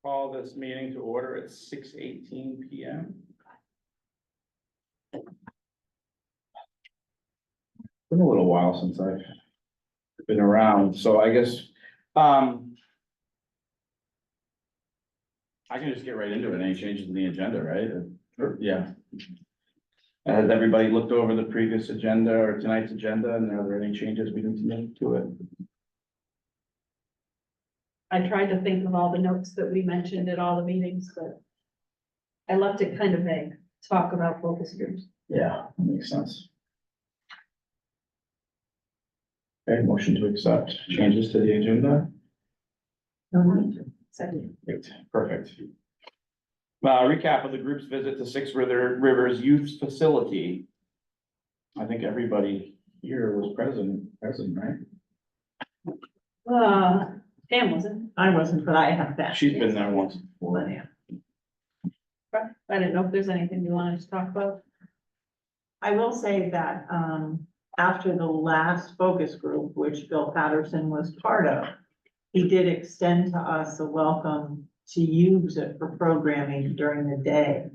call this meeting to order at 6:18 PM. Been a little while since I've been around, so I guess, I can just get right into it. Any changes in the agenda, right? Yeah. Has everybody looked over the previous agenda or tonight's agenda, and are there any changes we need to make to it? I tried to think of all the notes that we mentioned at all the meetings, but I left it kind of vague, talk about focus groups. Yeah, that makes sense. Okay, motion to accept changes to the agenda. Second. Great, perfect. Recap of the group's visit to Six Rivers Youth Facility. I think everybody here was present, right? Pam wasn't. I wasn't, but I have that. She's been there once before. I didn't know if there's anything you wanted to talk about. I will say that, after the last focus group, which Bill Patterson was part of, he did extend to us a welcome to use it for programming during the day.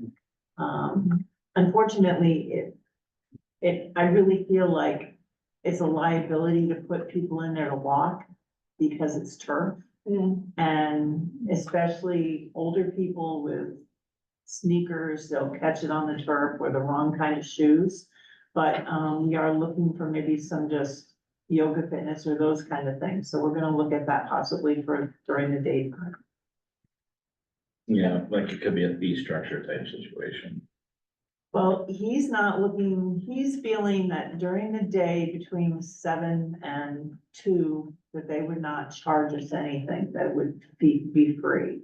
Unfortunately, I really feel like it's a liability to put people in there to walk because it's turf. And especially older people with sneakers, they'll catch it on the turf or the wrong kind of shoes. But we are looking for maybe some just yoga fitness or those kind of things. So we're gonna look at that possibly for during the daytime. Yeah, like it could be a fee structure type situation. Well, he's not looking, he's feeling that during the day between 7 and 2, that they would not charge us anything, that would be free.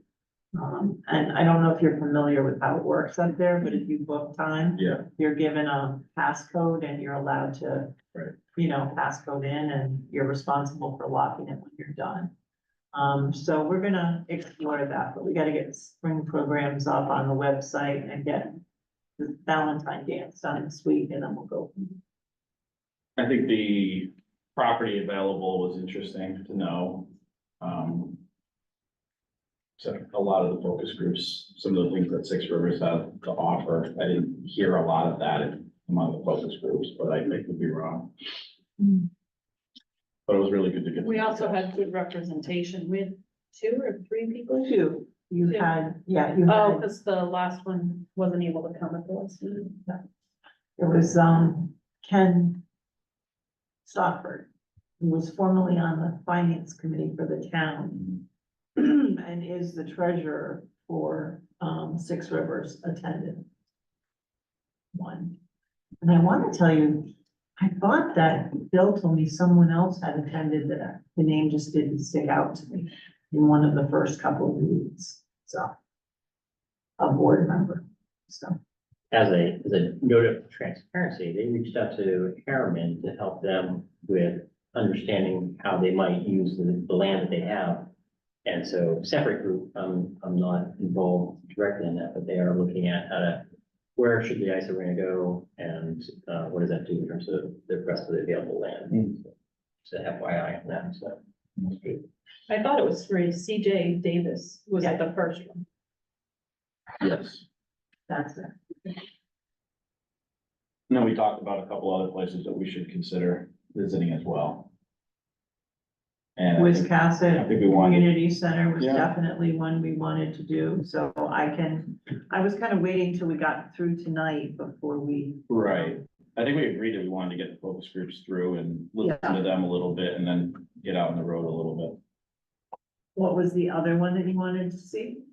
And I don't know if you're familiar with how it works up there, but if you book time, Yeah. you're given a passcode and you're allowed to, Right. Passcode in, and you're responsible for locking it when you're done. So we're gonna explore that, but we gotta get spring programs up on the website and get the Valentine dance done this week, and then we'll go. I think the property available was interesting to know. So a lot of the focus groups, some of the things that Six Rivers have to offer, I didn't hear a lot of that among the focus groups, but I could be wrong. But it was really good to get. We also had good representation. We had 2 or 3 people. You Two. had, you Oh, had, because the last one wasn't able to come at the last meeting. it was, Ken Stockford, who was formerly on the finance committee for the town and is the treasurer for, Six Rivers attended one. And I want to tell you, I thought that Bill told me someone else had attended that. The name just didn't stick out to me in one of the first couple of meetings, so. A board member, so. As a note of transparency, they reached out to Harriman to help them with understanding how they might use the land that they have. And so separate group, I'm not involved directly in that, but they are looking at where should the ice arena go and what does that do in terms of the rest of the available land. So FYI on that, so. That's good. I thought it was free. CJ Davis was at the first one. Yes. That's it. And then we talked about a couple other places that we should consider visiting as well. And I Wiscasset think we wanted, Community Center was Yeah. definitely one we wanted to do, so I was kind of waiting till we got through tonight before we. right, I think we agreed that we wanted to get the focus groups through and listen to them a little bit and then get out on the road a little bit. What was the other one that you wanted to see?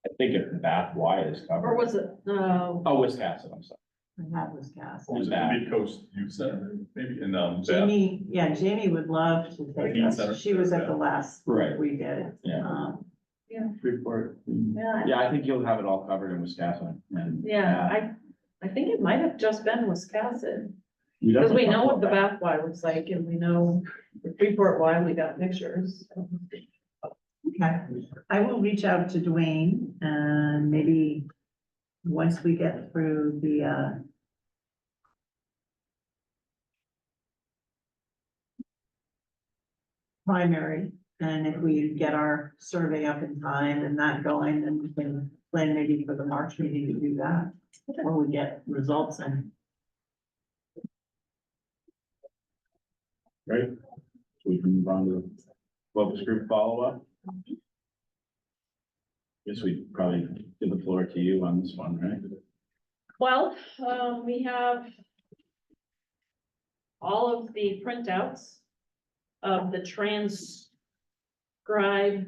I think if Bath Y is covered. Or was it, Oh, Wisconsin, I'm sorry. I have Wiscasset. Was that? Mid-Coast Youth Center, maybe, and, Jamie would love to take Youth Center. us. She was at the last Right. we did. Yeah. Freeport. Yeah. Yeah, I think you'll have it all covered in Wisconsin and. yeah, I think it might have just been Wisconsin. We Because we definitely know what the talked bath Y looks like and we know the Freeport Y, we got pictures. Okay, I will reach out to Dwayne and maybe once we get through the, primary. And if we get our survey up in time and that going, then we can plan maybe for the March meeting to do that. Or we get results and Right? We can move on to focus group follow-up. Guess we probably give the floor to you on this one, right? Well, we have all of the printouts of the transcription, I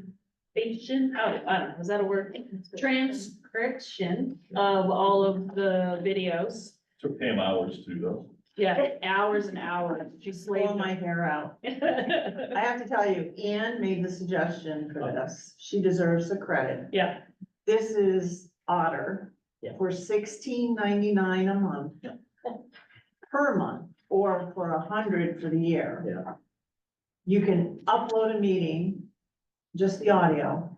don't know, is that a word? Transcription of all of the videos. Took Pam hours to do those. Yeah, hours and hours. She pull slaved. my hair out. I have to tell you, Anne made the suggestion for this. She deserves the credit. Yeah, This is Otter Yeah. for $16.99 a month. Per month, or for 100 for the year. Yeah. You can upload a meeting, just the audio.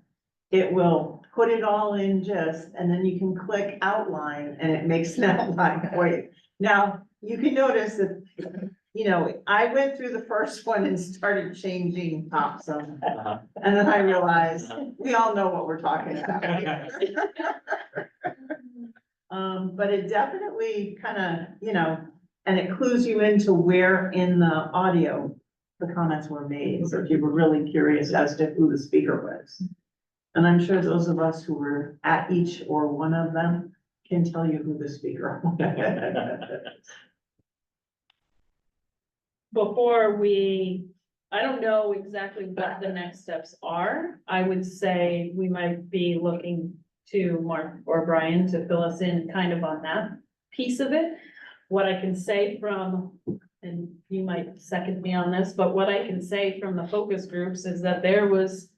It will put it all in just, and then you can click outline and it makes an outline for you. Now, you can notice that, you know, I went through the first one and started changing Topsham. Uh-huh. And then I realized, we all know what we're talking about. But it definitely kind of, you know, and it clues you into where in the audio the comments were made. So if you were really curious as to who the speaker was. And I'm sure those of us who were at each or one of them can tell you who the speaker was. before I don't know exactly what the next steps are. I would say we might be looking to Mark or Brian to fill us in kind of on that piece of it. What I can say from, and you might second me on this, but what I can say from the focus groups is that there was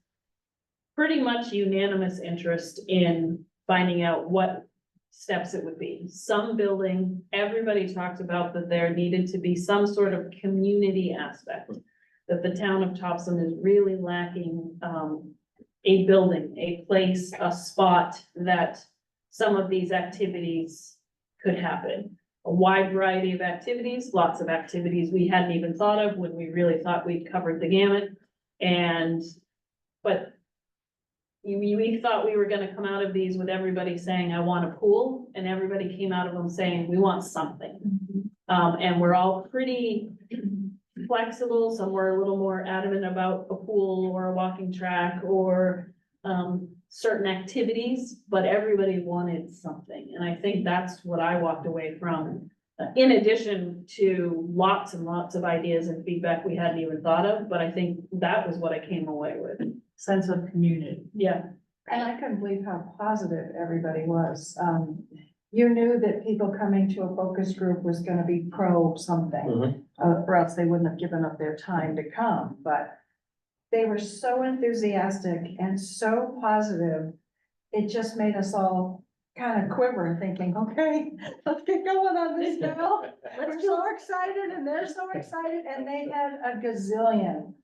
pretty much unanimous interest in finding out what steps it would be. Some building, everybody talked about that there needed to be some sort of community aspect. That the town of Topsham is really lacking, a building, a place, a spot that some of these activities could happen. A wide variety of activities, lots of activities we hadn't even thought of when we really thought we'd covered the gamut. But we thought we were gonna come out of these with everybody saying, I want a pool, and everybody came out of them saying, we want something. And we're all pretty flexible, some were a little more adamant about a pool or a walking track or certain activities, but everybody wanted something. And I think that's what I walked away from. In addition to lots and lots of ideas and feedback we hadn't even thought of, but I think that was what I came away with. Sense of community. Yeah, And I couldn't believe how positive everybody was. You knew that people coming to a focus group was gonna be pro something, or else they wouldn't have given up their time to come, but they were so enthusiastic and so positive. It just made us all kind of quiver thinking, okay, let's get going on this now. We're so excited and they're so excited, and they had a gazillion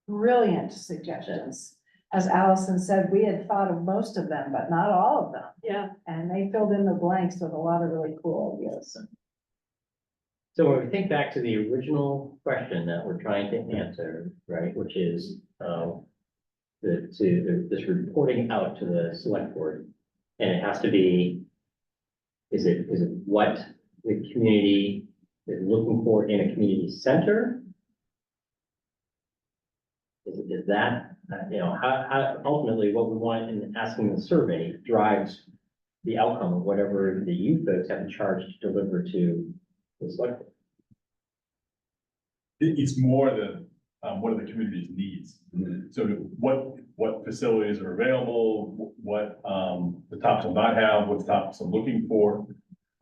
brilliant suggestions. As Allison said, we had thought of most of them, but not all of them. yeah. And they filled in the blanks with a lot of really cool ideas. So when we think back to the original question that we're trying to answer, right, which is, this reporting out to the select board. And it has to be, is it what the community is looking for in a community center? Is that, you know, how ultimately what we want in asking the survey drives the outcome of whatever the you folks have in charge to deliver to the select board. It's more than, what are the community's needs? So what facilities are available, what, the Topsham not have, what's Topsham looking for?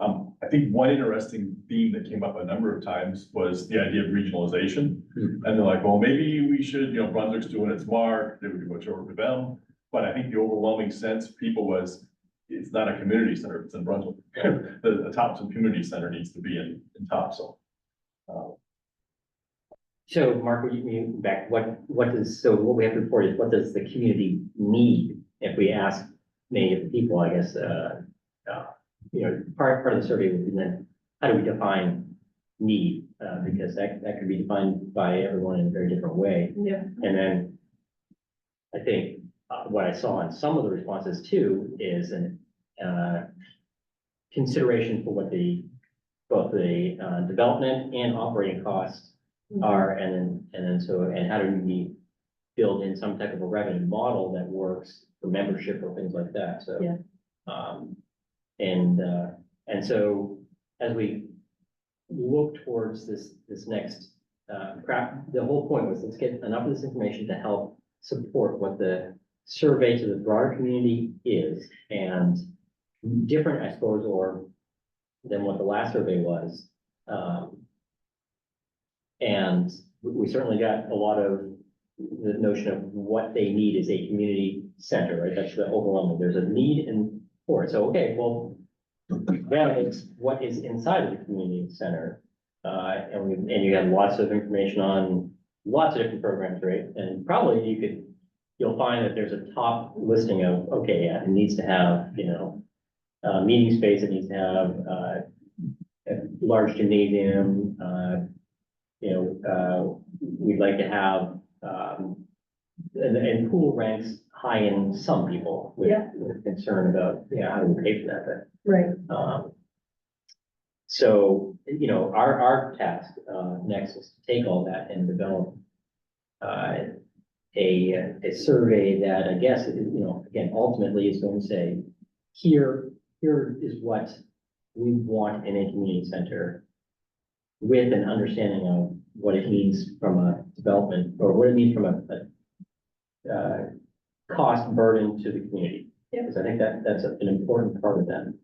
I think one interesting theme that came up a number of times was the idea of regionalization. And they're like, well, maybe we should, you know, Brunswick's doing its mark, they would do much over to them. But I think the overwhelming sense of people was, it's not a community center, it's in Brunswick. The Topsham Community Center needs to be in Topsham. So Mark, would you back, what we have to report is what does the community need? If we ask many of the people, I guess, you know, part of the survey would be then, how do we define need, because that could be defined by everyone in a very different way. Yeah. And then I think what I saw in some of the responses too is an consideration for what both the development and operating costs are, and how do we build in some type of a revenue model that works for membership or things like that, so. Yeah. And so as we look towards this next, the whole point was, let's get enough of this information to help support what the survey to the broader community is, and different, I suppose, or than what the last survey was. And we certainly got a lot of the notion of what they need is a community center, right? That's the overwhelming, there's a need for it. So, okay, well, then it's what is inside of the community center. And you have lots of information on lots of different programs, right? And probably you'll find that there's a top listing of, okay, yeah, it needs to have, meeting space, it needs to have, a large gymnasium, we'd like to have, and pool ranks high in some people with concern about, how do we pay for that, Right. but, so, our task, next is to take all that and develop, a survey that I guess, again, ultimately is going to say, here is what we want in a community center, with an understanding of what it means from a development, or what it means from a cost burden to the community. Yeah. Because I think that's an important part of that.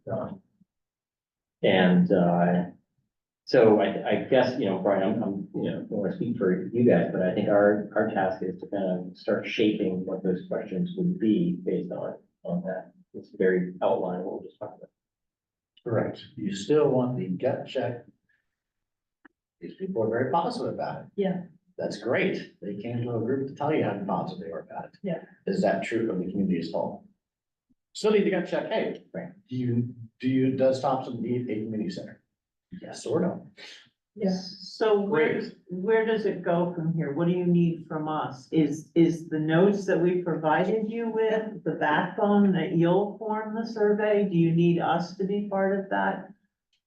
So I guess, Brian, I'm don't want to speak for you guys, but I think our task is to kind of start shaping what those questions would be based on that. It's very outline of what we just talked about. Correct. You still want the gut check. These people are very positive about it. Yeah. That's great. They came to a group to tell you how positive they were about it. Yeah. Is that true of the community as whole? Still need to gut check, hey, does Thompson need a community center? Yes or no? Yeah. So where does it go from here? What do you need from us? Is the notes that we provided you with the backbone that you'll form the survey? Do you need us to be part of that?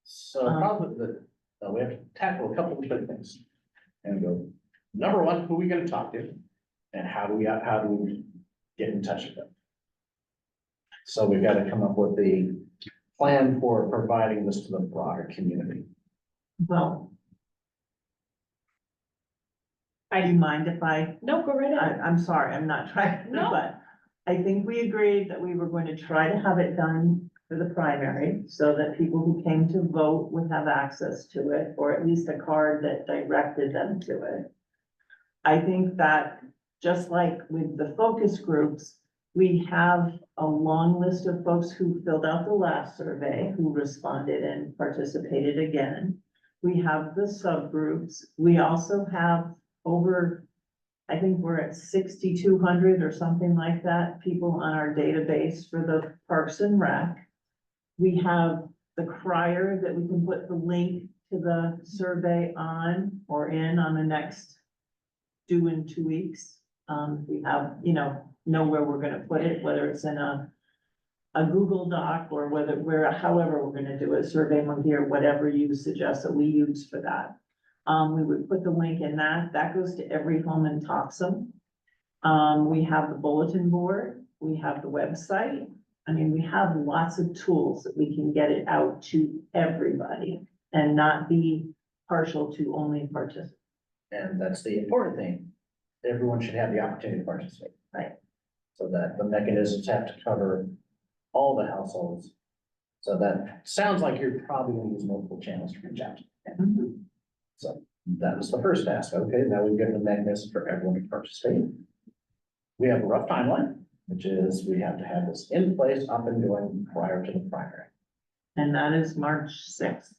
So probably we have to tackle a couple of different things. And go, number one, who are we gonna talk to? And how do we get in touch with them? So we've got to come up with the plan for providing this to the broader community. Well, do you mind if No, go right ahead. I'm sorry, I'm not trying to, No. but I think we agreed that we were going to try to have it done for the primary, so that people who came to vote would have access to it, or at least a card that directed them to it. I think that, just like with the focus groups, we have a long list of folks who filled out the last survey, who responded and participated again. We have the subgroups. We also have I think we're at 6,200 or something like that, people on our database for the Parks and Rec. We have the crier that we can put the link to the survey on the next due in 2 weeks. We have, know where we're gonna put it, whether it's in a Google Doc, or however we're gonna do it, SurveyMonkey or whatever you suggest that we use for that. We would put the link in that goes to every home in Topsham. We have the bulletin board, we have the website. I mean, we have lots of tools that we can get it out to everybody and not be partial to only participants. And that's the important thing. Everyone should have the opportunity to participate. Right. So that the mechanisms have to cover all the households. So that sounds like you're probably gonna use multiple channels to reach out. So that was the first task. Okay, now we've got the mechanism for everyone to participate. We have a rough timeline, which is we have to have this in place, up and going prior to the primary. And that is March 6th.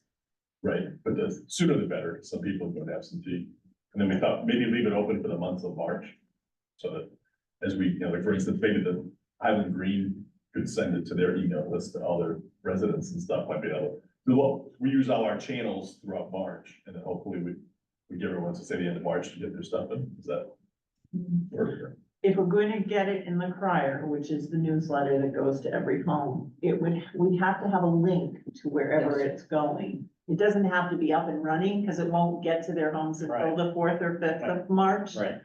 Right, but the sooner the better. Some people are going absentee. And then we thought maybe leave it open for the month of March. So that as we, like for instance, maybe the Highland Green could send it to their email list to all their residents and stuff, might be able we use all our channels throughout March, and then hopefully we give everyone to say the end of March to get their stuff in, is that? Or- If we're going to get it in the crier, which is the newsletter that goes to every home, we'd have to have a link to wherever it's going. It doesn't have to be up and running, because it won't get to their homes until Right. the 4th or 5th of March. Right.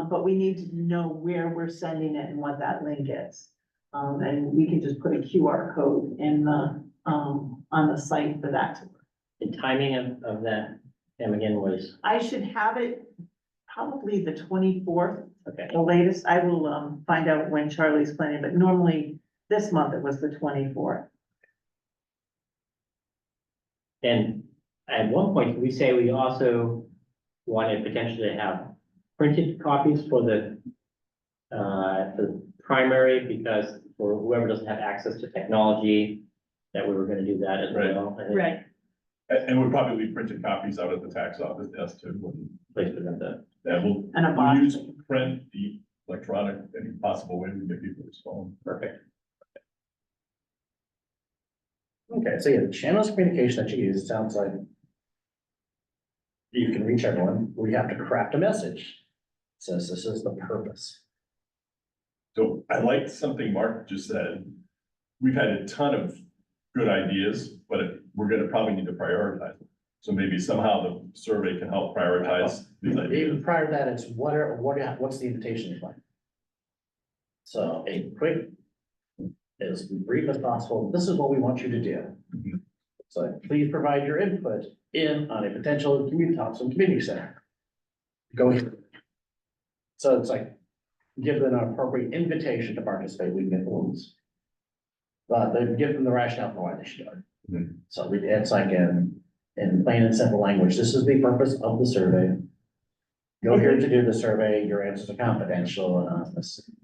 But we need to know where we're sending it and what that link is. And we can just put a QR code in the, on the site for that to work. The timing of that, and again, was, I should have it probably the 24th, okay, the latest. I will, find out when Charlie's planning, but normally this month it was the 24th. and at one point, we say we also wanted potentially to have printed copies for the primary, because for whoever doesn't have access to technology, that we were gonna do that as Right. well. I think. Right, And we'll probably leave printed copies out at the tax office desk too. Place for them to, Yeah, we'll And a we'll box. use print, the electronic, any possible way we can get people to respond. perfect. Okay, so yeah, the channels of communication that you use, it sounds like you can reach everyone, we have to craft a message. Says this is the purpose. So I liked something Mark just said. We've had a ton of good ideas, but we're gonna probably need to prioritize them. So maybe somehow the survey can help prioritize these Even ideas. prior to that, it's what's the invitation like? So a quick, as brief as possible, this is what we want you to do. Mhm. So please provide your input on a potential Topsham community center. Go here. So it's like, give them an appropriate invitation to participate, we can influence. But then give them the rationale for why they should do it. Mhm. So it's like in plain and simple language, this is the purpose of the survey. Go here to do the survey, your answers are confidential,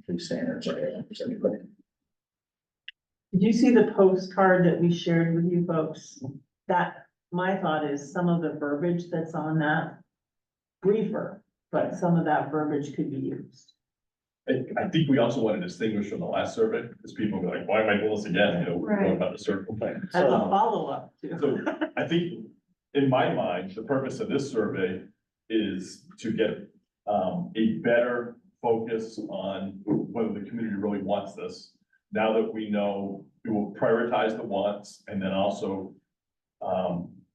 please standards. Did you see the postcard that we shared with you folks? That, my thought is some of the verbiage that's on that, briefer, but some of that verbiage could be used. I think we also want to distinguish from the last survey, because people go like, why am I doing this again? You know, we're going about the circle thing. As a So follow-up so to. I think, in my mind, the purpose of this survey is to get a better focus on whether the community really wants this. Now that we know, we will prioritize the wants and then also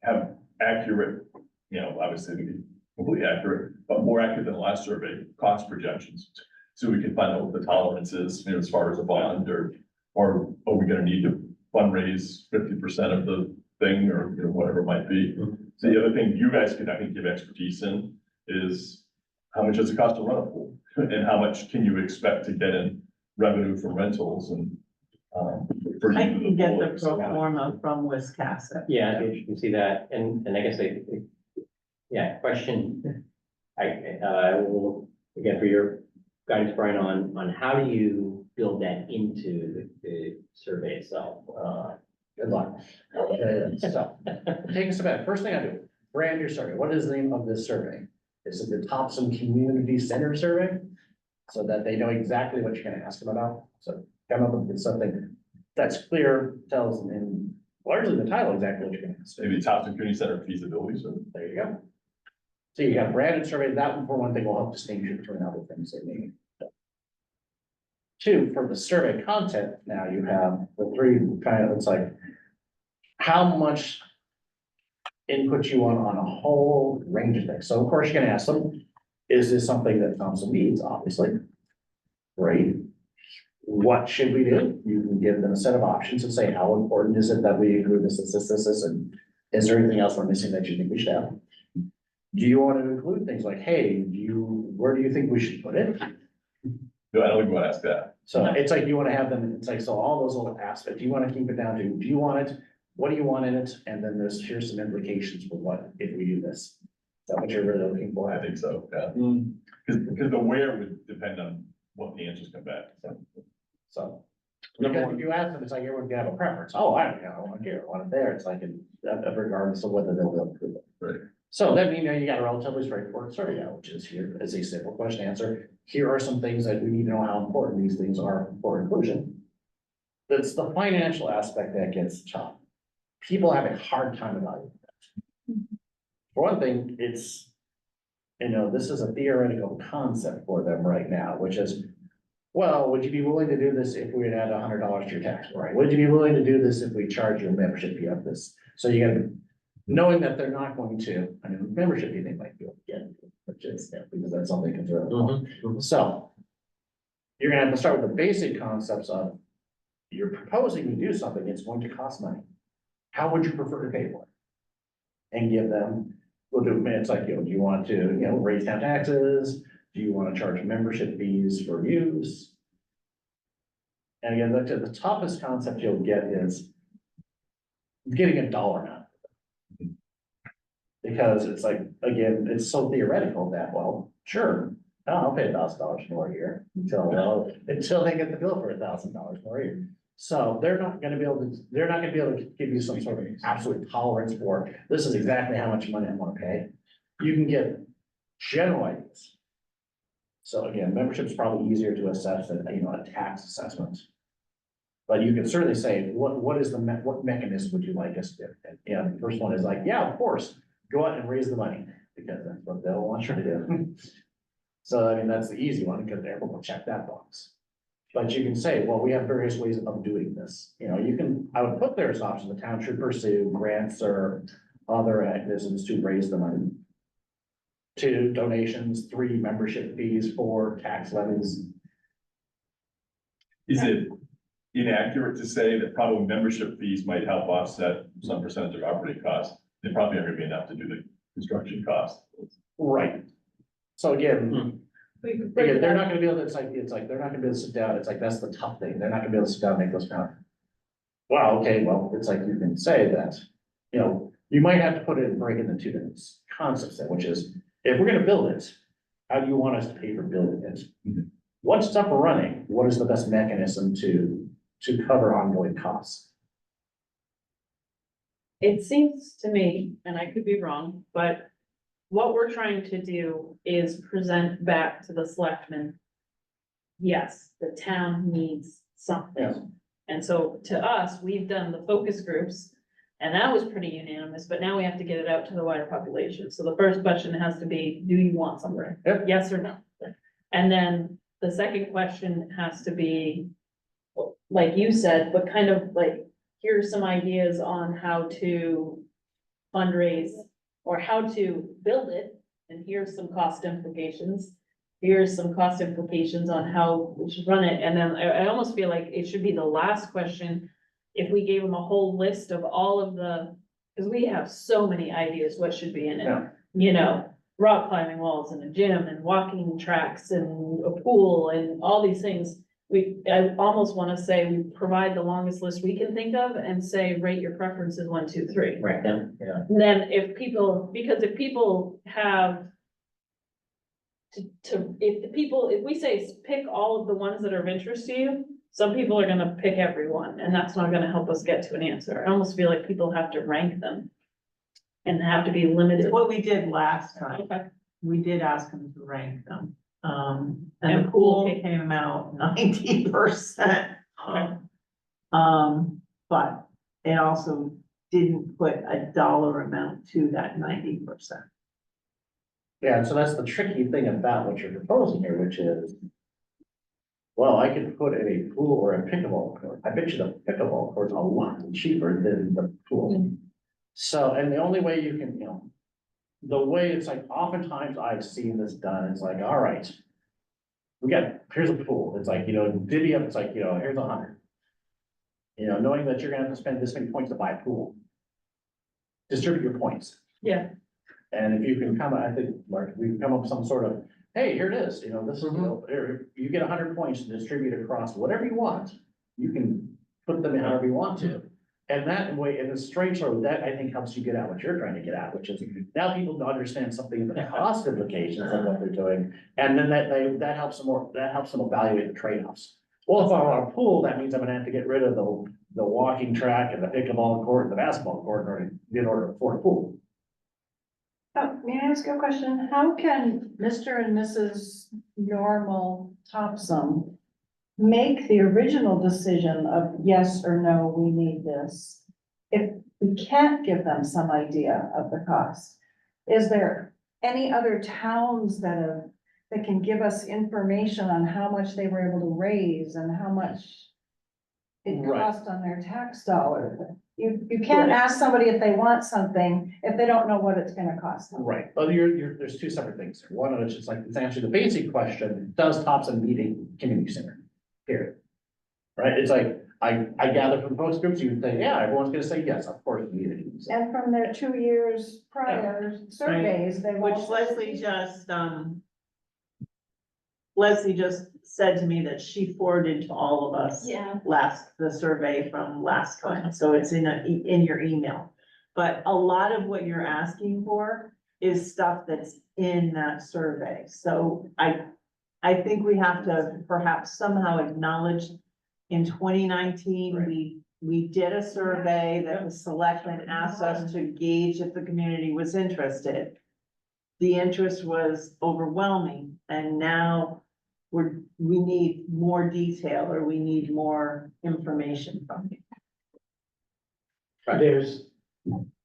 have accurate, you know, obviously to be completely accurate, but more accurate than the last survey, cost projections. So we can find out what the tolerance is, you know, as far as a bond or are we gonna need to fundraise 50% of the thing or, you know, whatever it might be. So the other thing you guys can, I think, give expertise in is how much does it cost to run a pool? And how much can you expect to get in revenue from rentals and for I use of can get pool the and pro stuff. forma from Wiscasset. Yeah, it'd be interesting to see that, and I guess yeah, question. I will, again, for your guidance, Brian, on how do you build that into the survey itself? Good luck. So, take us back. First thing I do, brand your survey. What is the name of this survey? Is it the Topsham Community Center Survey? So that they know exactly what you're gonna ask them about. So come up with something that's clear, tells them in largely the title exactly what you're gonna ask. Maybe Topsham Community Center feasibility survey. There you go. So you got branded survey, that one for one thing will help distinguish between other things they need. Two, for the survey content, now you have the three kind of, it's like, how much input you want on a whole range of things. So of course, you're gonna ask them, is this something that Topsham needs, obviously? Great. What should we do? You can give them a set of options and say, how important is it that we include this, and is there anything else we're missing that you think we should have? Do you want to include things like, hey, where do you think we should put it? No, I don't think we want to ask that. So it's like you want to have them, it's like, so all those little aspects, do you want to keep it down to, do you want it? What do you want in it? And then here's some implications for what if we do this. Is that what you're really looking for? I think so, yeah. Because the where would depend on what the answers come back. So. Because if you ask them, it's like everyone can have a preference. Oh, I don't know, I want it here, I want it there. It's like regardless of whether they'll approve it. Right. So then, you got a relatively straightforward survey now, which is here is a simple question answer. Here are some things that we need to know how important these things are for inclusion. It's the financial aspect that gets tough. people have a hard time evaluating that. For one thing, it's, this is a theoretical concept for them right now, which is, well, would you be willing to do this if we had add $100 to your tax, right? Would you be willing to do this if we charge you a membership fee of this? So you gotta, knowing that they're not going to, membership fee they might be able to get, which is, because that's something they can throw. So you're gonna have to start with the basic concepts of, you're proposing to do something, it's going to cost money. How would you prefer to pay for it? And give them, we'll do, it's like, do you want to, raise town taxes? Do you want to charge membership fees for use? And again, the toughest concept you'll get is getting a dollar amount. Because it's like, again, it's so theoretical that, well, sure, I'll pay $1,000 more a year until they get the bill for $1,000 more a year. So they're not gonna be able to give you some sort of absolute tolerance for, this is exactly how much money I wanna pay. You can get general ideas. So again, membership is probably easier to assess than, a tax assessment. But you can certainly say, what mechanism would you like us to do? And the first one is like, yeah, of course, go out and raise the money, because that's what they'll want you to do. So, that's the easy one, because everyone will check that box. But you can say, well, we have various ways of doing this. I would put there as option, the town should pursue grants or other mechanisms to raise the money. 2, donations, 3, membership fees, 4, tax levies. Is it inaccurate to say that probably membership fees might help offset some percentage of operating costs? They probably aren't gonna be enough to do the construction cost. Right. So again, We could break it they're up. not gonna be able to, it's like, they're not gonna be able to sit down, it's like, that's the tough thing, they're not gonna be able to sit down and make those kind of. Well, okay, well, it's like, you can say that, you might have to put it and break it into 2 different concepts then, which is, if we're gonna build it, how do you want us to pay for building it? Once it's up and running, what is the best mechanism to cover ongoing costs? It seems to me, and I could be wrong, but what we're trying to do is present back to the selectmen. Yes, the town needs Yes. something. And so to us, we've done the focus groups, and that was pretty unanimous, but now we have to get it out to the wider population. So the first question has to be, do you want something? Yep. Yes or no? And then the second question has to be, like you said, but kind of like, here's some ideas on how to fundraise or how to build it, and here's some cost implications. Here's some cost implications on how we should run it, and then I almost feel like it should be the last question. If we gave them a whole list of all of the, because we have so many ideas what should be in it. Yeah. Rock climbing walls and a gym and walking tracks and a pool and all these things. I almost wanna say we provide the longest list we can think of and say, rate your preferences 1, 2, 3. Right, then, yeah. And then if people have if we say pick all of the ones that are of interest to you, some people are gonna pick everyone, and that's not gonna help us get to an answer. I almost feel like people have to rank them and have to be limited. It's what we did last time. Okay. We did ask them to rank them. And And the pool pool. came out 90%. Okay. But it also didn't put a dollar amount to that 90%. Yeah, so that's the tricky thing about what you're proposing here, which is, well, I could put in a pool or a pickleball court. I bet you the pickleball court's a lot cheaper than the pool. So, and the only way you can, the way it's like, oftentimes I've seen this done, it's like, all right. Here's a pool, it's like, divvy up, it's like, here's 100. Knowing that you're gonna have to spend this many points to buy a pool. Distribute your points. Yeah. And if you can I think, Mark, we can come up with some sort of, hey, here it is, this is, here, you get 100 points to distribute across whatever you want. You can put them in however you want to. And that way, in a straight sort that I think helps you get out what you're trying to get at, which is now people understand something of the cost implications of what they're doing. And then that helps them evaluate the trade-offs. Well, if I want a pool, that means I'm gonna have to get rid of the walking track and the pickleball court and the basketball court in order to afford a pool. May I ask you a question? How can Mr. and Mrs. Normal Topsham make the original decision of yes or no, we need this? If we can't give them some idea of the cost. Is there any other towns that can give us information on how much they were able to raise and how much it Right. cost on their tax dollar? You can't ask somebody if they want something if they don't know what it's gonna cost them. Right, well, there's two separate things there. One of it's just like, it's answering the basic question, does Topsham need a community center? Period. Right, it's like, I gather from focus groups, you would say, yeah, everyone's gonna say, yes, of course, we need a community center. And from their 2 years prior surveys, they. Which Leslie just said to me that she forwarded to all of us. Yeah. The survey from last time, so it's in your email. But a lot of what you're asking for is stuff that's in that survey, so I think we have to perhaps somehow acknowledge in 2019, Right. we did a survey that the selectmen asked us to gauge if the community was interested. The interest was overwhelming, and now we need more detail, or we need more information from you. There's,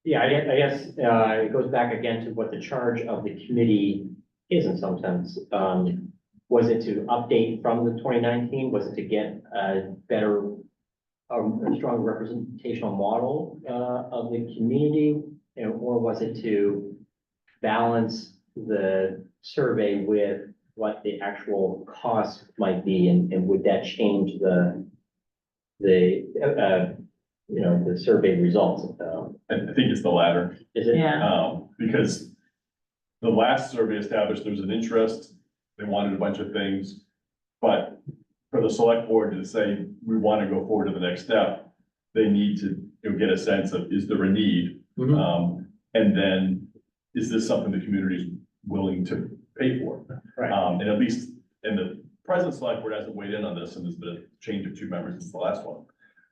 yeah, I guess, it goes back again to what the charge of the committee is in some sense. Was it to update from the 2019? Was it to get a better, a strong representational model, of the community? Or was it to balance the survey with what the actual cost might be, and would that change the survey results? I think it's the latter. Is it? Yeah. Because the last survey established there was an interest, they wanted a bunch of things. But for the select board to say, we want to go forward to the next step, they need to, get a sense of, is there a need? Mhm. And then, is this something the community is willing to pay for? Right. And at least, and the present select board hasn't weighed in on this, and there's been a change of 2 members since the last one.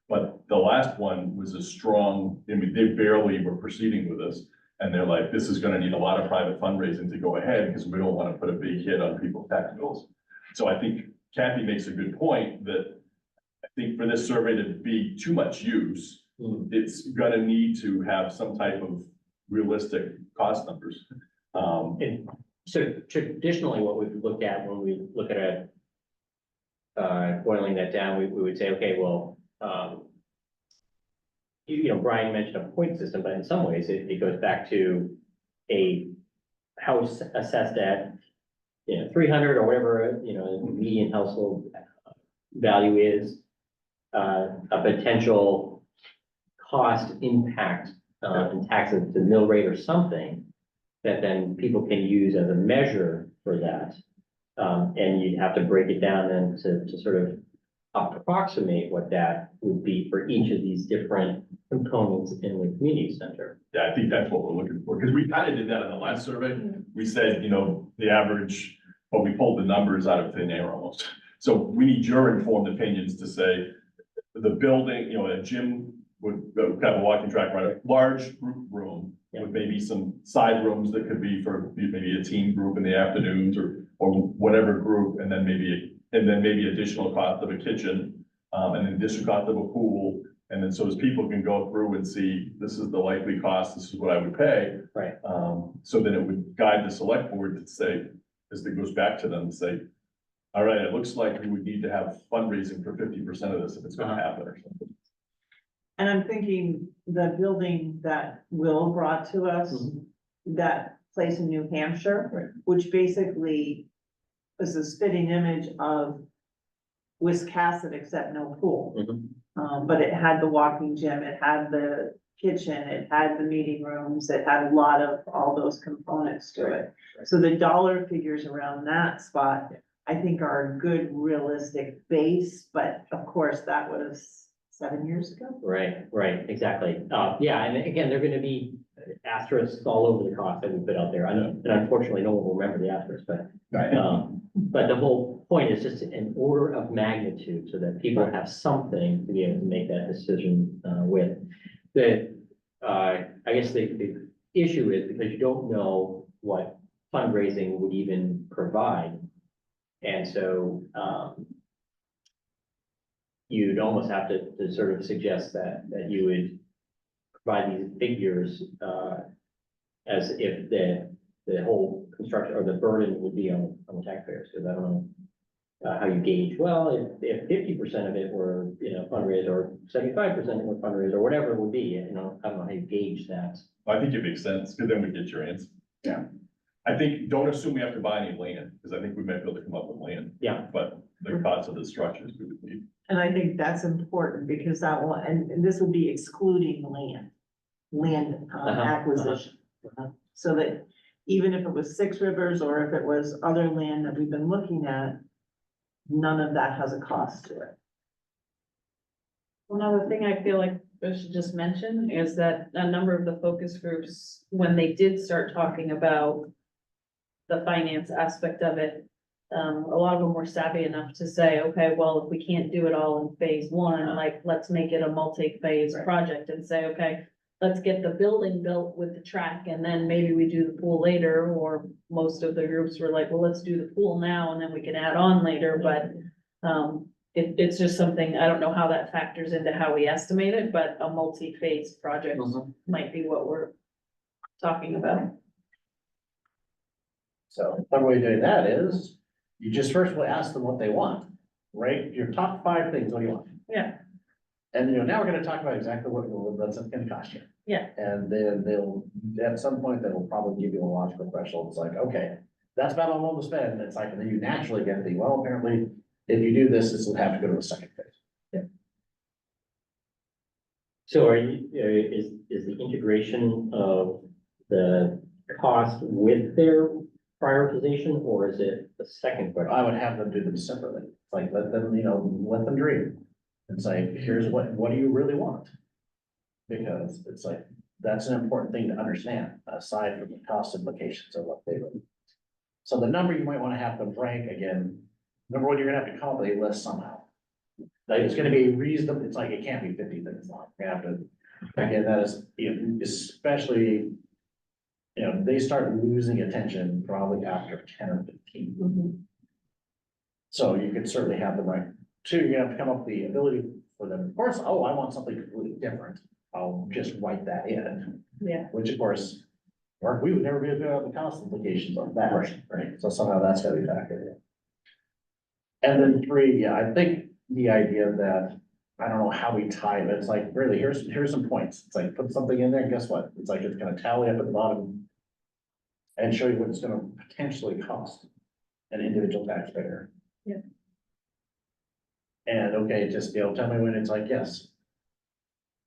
But the last one was a strong, I mean, they barely were proceeding with this. And they're like, this is gonna need a lot of private fundraising to go ahead, because we don't wanna put a big hit on people's tax bills. So I think Kathy makes a good point that I think for this survey to be too much use, it's gonna need to have some type of realistic cost numbers. And so traditionally, what we've looked at when we look at boiling that down, we would say, okay, well, Brian mentioned a point system, but in some ways it goes back to a house assessed at, 300 or whatever, median household value is, a potential cost impact, in taxes to mill rate or something that then people can use as a measure for that. And you'd have to break it down then to sort of approximate what that would be for each of these different components in the community center. Yeah, I think that's what we're looking for, because we kind of did that in the last survey. We said, the average, but we pulled the numbers out of thin air almost. So we need your informed opinions to say, the building, a gym would have a walking track, right, a large group room with maybe some side rooms that could be for maybe a team group in the afternoons or whatever group, and then maybe additional cost of a kitchen, and then additional cost of a pool. And then so as people can go through and see, this is the likely cost, this is what I would pay. Right. So then it would guide the select board to say, as it goes back to them, say, all right, it looks like we would need to have fundraising for 50% of this if it's gonna happen or something. And I'm thinking the building that Will brought to us, that place in New Hampshire, Right. which basically was a spitting image of Wiscasset except no pool. But it had the walking gym, it had the kitchen, it had the meeting rooms, it had a lot of all those components to it. So the dollar figures around that spot, I think are a good realistic base, but of course, that was 7 years ago. Right, exactly. Yeah, and again, they're gonna be asterisks all over the cost that we put out there. I know, and unfortunately, no one will remember the asterisks, but the whole point is just an order of magnitude so that people have something to be able to make that decision, with. I guess the issue is because you don't know what fundraising would even provide. And so, you'd almost have to sort of suggest that you would provide these figures, as if the whole construction or the burden would be on the taxpayers, because I don't know how you gauge, well, if 50% of it were, fundraised, or 75% were fundraised, or whatever it would be, I don't know how you gauge that. I think it makes sense, because then we get your answer. Yeah. I think, don't assume we have to buy any land, because I think we might be able to come up with land. Yeah. But the cost of the structures we would need. And I think that's important because that will, and this would be excluding land acquisition. So that even if it was Six Rivers or if it was other land that we've been looking at, none of that has a cost to it. Another thing I feel like I should just mention is that a number of the focus groups, when they did start talking about the finance aspect of it, a lot of them were savvy enough to say, okay, well, if we can't do it all in phase one, like, let's make it a multi-phase Right. project and say, okay, let's get the building built with the track and then maybe we do the pool later, or most of the groups were like, well, let's do the pool now and then we can add on later, but it's just something, I don't know how that factors into how we estimate it, but a multi-phase project might be what we're talking about. So one way of doing that is, you just first will ask them what they want, right? Your top 5 things, what do you want? Yeah. And now we're gonna talk about exactly what that's gonna cost you. Yeah. And then they'll, at some point, they'll probably give you a logical threshold. It's like, okay, that's about all I'm willing to spend. And it's like, and then you naturally get the, well, apparently, if you do this, this will have to go to a second phase. So is the integration of the cost with their prioritization, or is it the second question? I would have them do them separately. It's like, let them, let them dream. It's like, here's what do you really want? Because it's like, that's an important thing to understand, aside from the cost implications of what they would. So the number you might want to have them rank again, number one, you're gonna have to come up with a list somehow. Like, it's gonna be reasonable, it's like, it can't be 50 things long, you have to, again, that is, especially, they start losing attention probably after 10 or 15. So you could certainly have them right. 2, you're gonna have to come up with the ability for them, of course, oh, I want something completely different. I'll just write that in. Yeah. Which of course, or we would never be able to have the cost implications of that, right? So somehow that's gotta be factored in. And then 3, yeah, I think the idea that, I don't know how we tie it, but it's like, really, here's some points. It's like, put something in there, guess what? It's like, it's gonna tally up at the bottom and show you what it's gonna potentially cost an individual taxpayer. Yeah. And okay, just, tell me when it's like, yes.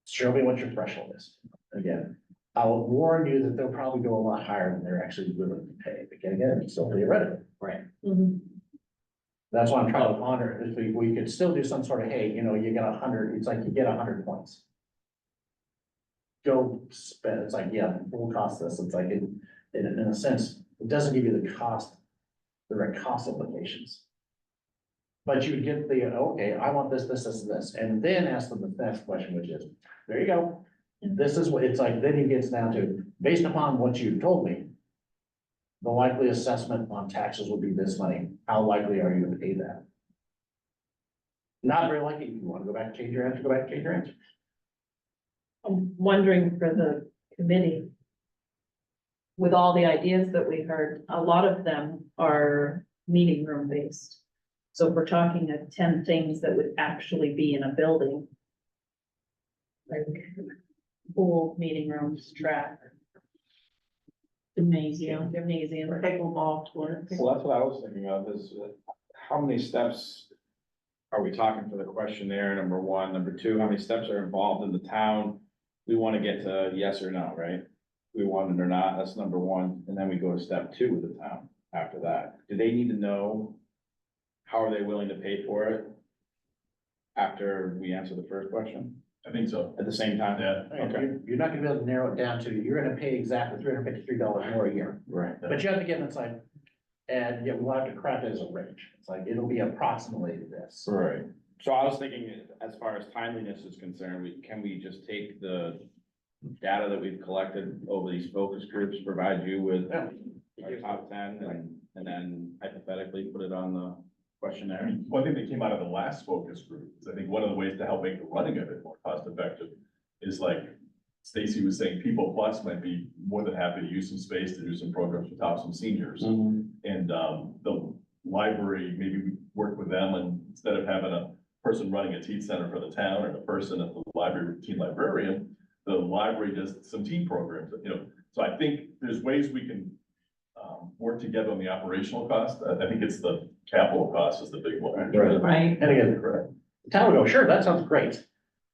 Show me what your threshold is. Again, I'll warn you that they'll probably go a lot higher than they're actually willing to pay, but again, it's still theoretical. Right. That's why I'm trying to honor, if we could still do some sort of, hey, you get 100, it's like you get 100 points. Go spend, it's like, yeah, we'll cost this, it's like, in a sense, it doesn't give you the cost, the direct cost implications. But you get the, okay, I want this, and then ask them the next question, which is, there you go. This is what, it's like, then it gets down to, based upon what you told me, the likely assessment on taxes will be this money. How likely are you to pay that? Not very likely. You want to go back and change your answer, go back and change your answer. I'm wondering for the committee, with all the ideas that we heard, a lot of them are meeting room based. So if we're talking of 10 things that would actually be in a building, like pool, meeting rooms, track, gymnasium, Pickleball court. Well, that's what I was thinking of, is how many steps are we talking for the questionnaire, number 1, number 2, how many steps are involved in the town? We want to get to yes or no, right? We want it or not, that's number 1, and then we go to step 2 with the town after that. Do they need to know how are they willing to pay for it after we answer the first question I think so. at the same time? Yeah. Okay. You're not gonna be able to narrow it down to, you're gonna pay exactly $353 more a year. Right. But you have to get inside, and yeah, we'll have to craft it as a range. It's like, it'll be approximately this. Right. So I was thinking, as far as timeliness is concerned, can we just take the data that we've collected over these focus groups, provide you with Yeah. our top 10 and then hypothetically put it on the questionnaire? One thing that came out of the last focus group is I think one of the ways to help make the running of it more cost effective is like, Stacy was saying People Plus might be more than happy to use some space to do some programs for Topsom seniors. And, the library, maybe we work with them, and instead of having a person running a teen center for the town and a person at the library, teen librarian, the library does some teen programs, you know. So I think there's ways we can, work together on the operational cost. I think it's the capital cost is the big one. Right. Right? And again, the town would go, sure, that sounds great.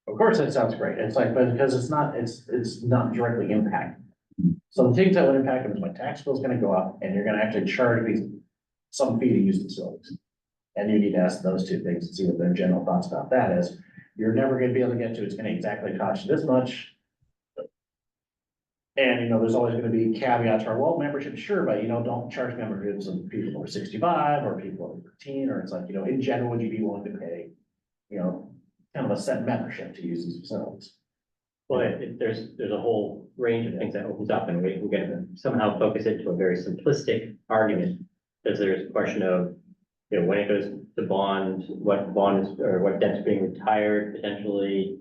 Of course, that sounds great. It's like, but because it's not directly impacted. So the things that would impact them is my tax bill is gonna go up, and you're gonna actually charge me some fee to use the facilities. And you need to ask those two things and see what their general thoughts about that is. You're never gonna be able to get to, it's gonna exactly cost you this much. And, you know, there's always gonna be caveats for, well, membership, sure, but you know, don't charge memberships of people over 65 or people over 13, or it's like, you know, in general, would you be willing to pay, you know, kind of a set membership to use these facilities? Well, there's a whole range of things that opens up, and we're gonna somehow focus it to a very simplistic argument. Because there's a question of, you know, when it goes to bond, what bond is, or what debt's being retired potentially,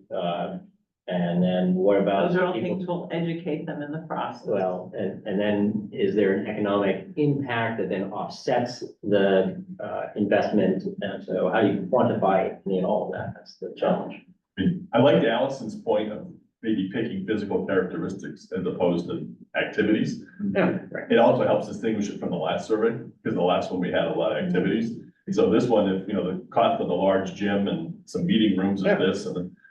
and then what about Those are all people? things we'll educate them in the process. Well, and then is there an economic impact that then offsets the, investment? And so how do you quantify any and all of that? That's the challenge. I liked Allison's point of maybe picking physical characteristics as opposed to activities. Yeah. It also helps distinguish it from the last survey, because the last one we had a lot of activities. So this one, if, you know, the cost of the large gym and some meeting rooms is Yeah. this,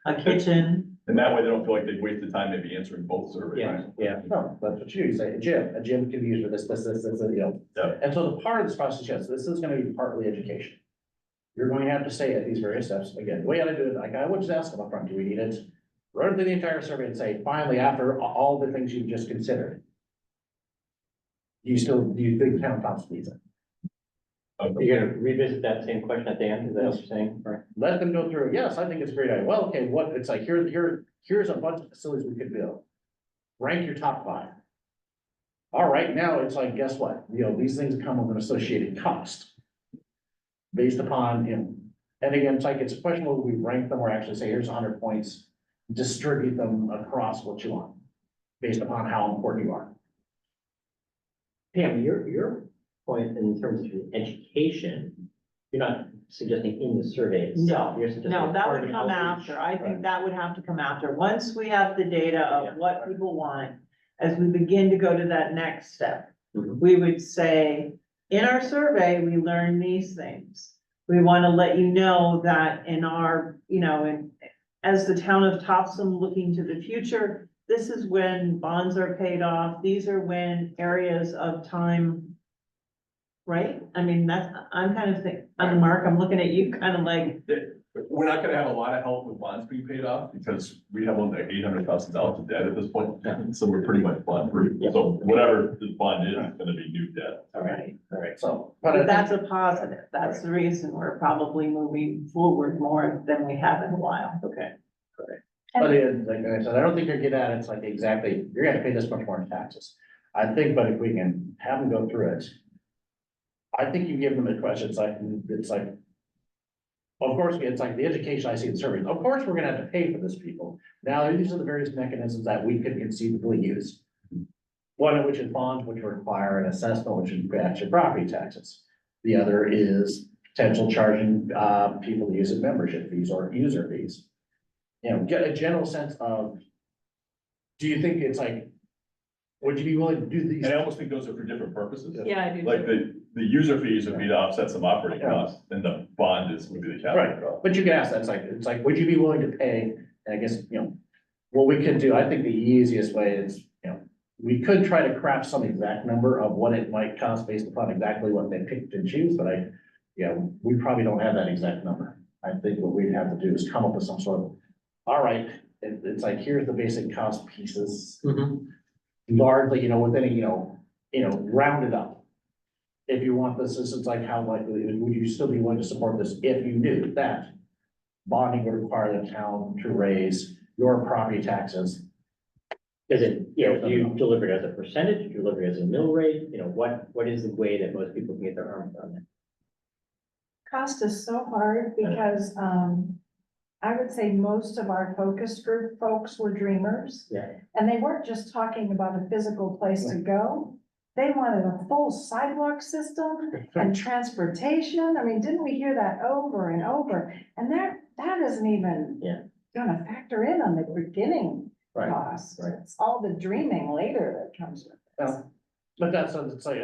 A kitchen, and that way they don't feel like they've wasted time maybe answering both surveys. Yeah. No, that's what you say, a gym can be used for this, you know. Yeah. And so the part of this process, yes, this is gonna be partly education. You're going to have to say at these various steps, again, the way I do it, like I would just ask them upfront, do we need it? Run through the entire survey and say, finally, after all the things you've just considered. Do you think town council needs it? You're gonna revisit that same question at the end, is that what you're saying? Or- Let them go through, yes, I think it's a great idea. Well, okay, what, it's like, here's a bunch of facilities we could build. Rank your top 5. All right, now it's like, guess what? You know, these things come with an associated cost. Based upon, you know, and again, it's like, it's a question whether we rank them or actually say, here's 100 points, distribute them across what you want. Based upon how important you are. Pam, your point in terms of education, you're not suggesting in the survey itself. You're suggesting no, that part would of come outreach. after. I think that would have to come after. Once we have the data Yeah. of what people want, as we begin to go to that next step, Mhm. we would say, in our survey, we learned these things. We want to let you know that in our, you know, as the town of Topsham looking to the future, this is when bonds are paid off. These are when areas of time. Right? I mean, I'm kind of thinking, Mark, I'm looking at you kind of like, We're not gonna have a lot of help with bonds being paid off, because we have only $800,000 of debt at this point, so we're pretty much bond free. Yeah. So whatever the bond is, it's gonna be new debt. All right, so. but that's a positive. That's the reason we're probably moving forward more than we have in a while. Okay. But it, like I said, I don't think you're getting at it, it's like exactly, you're gonna pay this much more in taxes. I think, but if we can have them go through it. I think you give them a question, it's like. Of course, it's like the education I see in surveys, of course, we're gonna have to pay for this people. Now, these are the various mechanisms that we could conceivably use. One of which is bonds, which require an assessment, which is actually property taxes. The other is potential charging, people to use it membership fees or user fees. You know, get a general sense of. Do you think it's like, would you be willing to do these? And I almost think those are for different purposes. Yeah, I do. Like the user fees would be to offset some operating costs, and the bond would be the capital cost. But you can ask that, it's like, would you be willing to pay, and I guess, you know, what we could do, I think the easiest way is, you know, we could try to craft some exact number of what it might cost based upon exactly what they picked and choose, but we probably don't have that exact number. I think what we'd have to do is come up with some sort of, all right, it's like, here's the basic cost pieces. Mhm. Largely, you know, within a, you know, round it up. If you want this, it's like, how likely, would you still be willing to support this if you knew that bonding would require the town to raise your property taxes? Is it, you know, do you deliver it as a percentage, do you deliver it as a mill rate, you know, what is the way that most people can get their arms around that? Cost is so hard because, I would say most of our focus group folks were dreamers. Yeah. And they weren't just talking about a physical place to go. They wanted a full sidewalk system and transportation. I mean, didn't we hear that over and over? And that isn't even Yeah. gonna factor in on the beginning Right, cost. right. It's all the dreaming later that comes with it. Yeah. But that's, it's like,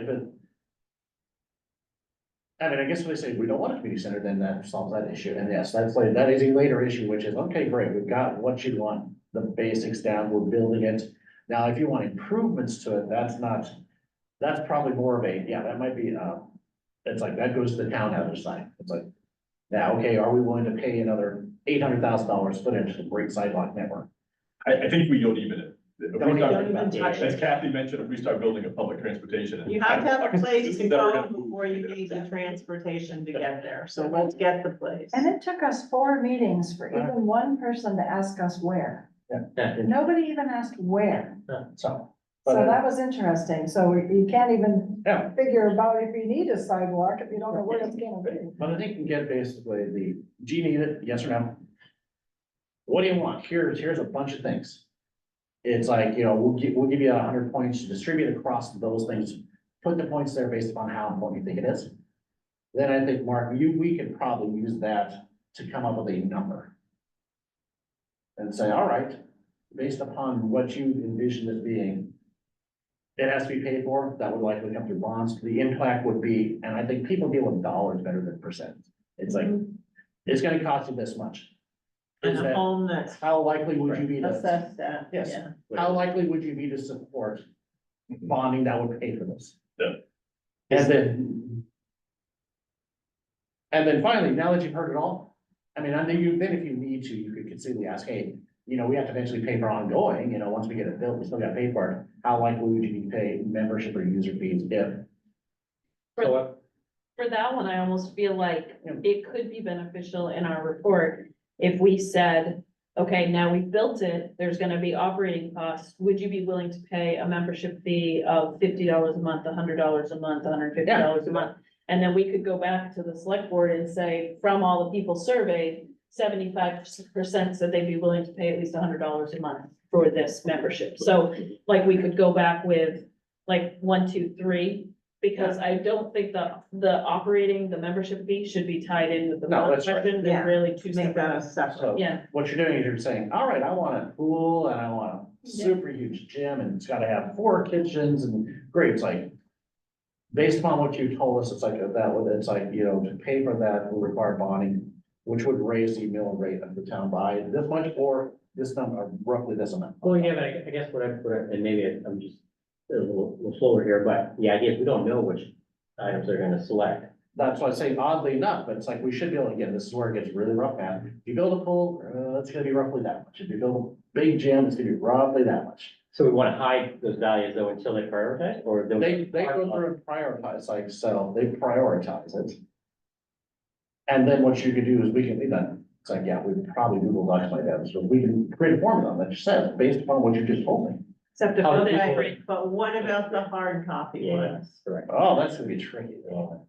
I mean, I guess when they say we don't want a community center, then that solves that issue. And yes, that's like, that is a later issue, which is, okay, great, we've got what you want, the basics down, we're building it. Now, if you want improvements to it, that's probably more of a, yeah, that might be, it's like, that goes to the town has to decide. It's like, now, okay, are we willing to pay another $800,000 to put into the great sidewalk network? I think we don't even, if we Don't start- even touch as it. Kathy mentioned, if we start building a public transportation. You have to have a place This to is never go gonna move. before you need the transportation to get there, so let's get the place. And it took us 4 meetings for even one person to ask us where. Yeah. Nobody even asked where. So. So But, that was interesting. So you can't even yeah, figure about if you need a sidewalk, if you don't know where it's gonna be. but I think you can get basically do you need it, yes or no? What do you want? Here's a bunch of things. It's like, we'll give you 100 points to distribute across those things. Put the points there based upon how important you think it is. Then I think, Mark, we could probably use that to come up with a number. And say, all right, based upon what you envision it being, it has to be paid for, that would likely come through bonds, the impact would be, and I think people deal with dollars better than percent. It's like, it's gonna cost you this much. And Is a that, home that's how likely would you be to, assessed at, Yes. yeah. how likely would you be to support bonding that would pay for this? Yeah. And then finally, now that you've heard it all, I mean, then if you need to, you could conceivably ask, hey, we have to eventually pay for ongoing, once we get it built, we still gotta pay for it. How likely would you be to pay membership or user fees if? For that one, I almost feel like Yeah. it could be beneficial in our report if we said, okay, now we've built it, there's gonna be operating costs. Would you be willing to pay a membership fee of $50 a month, $100 a month, $150 a month? And then we could go back to the select board and say, from all the people surveyed, 75% said they'd be willing to pay at least $100 a month for this membership. So like we could go back with like 1, 2, 3. Because I don't think the membership fee should be tied in with the No, bond that's right. question. Yeah. They're really two Make that a separate. separate. So Yeah. what you're doing is you're saying, all right, I want a pool and I want a Yeah. super huge gym and it's gotta have 4 kitchens and great, it's like. Based upon what you told us, it's like it's like, to pay for that will require bonding, which would raise the mill rate of the town by this much or this number, roughly this amount. Well, yeah, but I guess and maybe I'm just a little slower here, but the idea is we don't know which items they're gonna select. That's why I say oddly enough, but it's like we should be able to, again, this is where it gets really rough, man. If you build a pool, it's gonna be roughly that much. If you build a big gym, it's gonna be roughly that much. So we wanna hide those values though until they prioritize, or those? They go through and prioritize, like, so they prioritize it. And then what you can do is we can, it's like, yeah, we probably Google Docs like that, so we can create a formula that just says, based upon what you just told me. Except if Oh, it's okay. different. But what about the hard copy Yeah, ones? correct. Oh, that's gonna be tricky.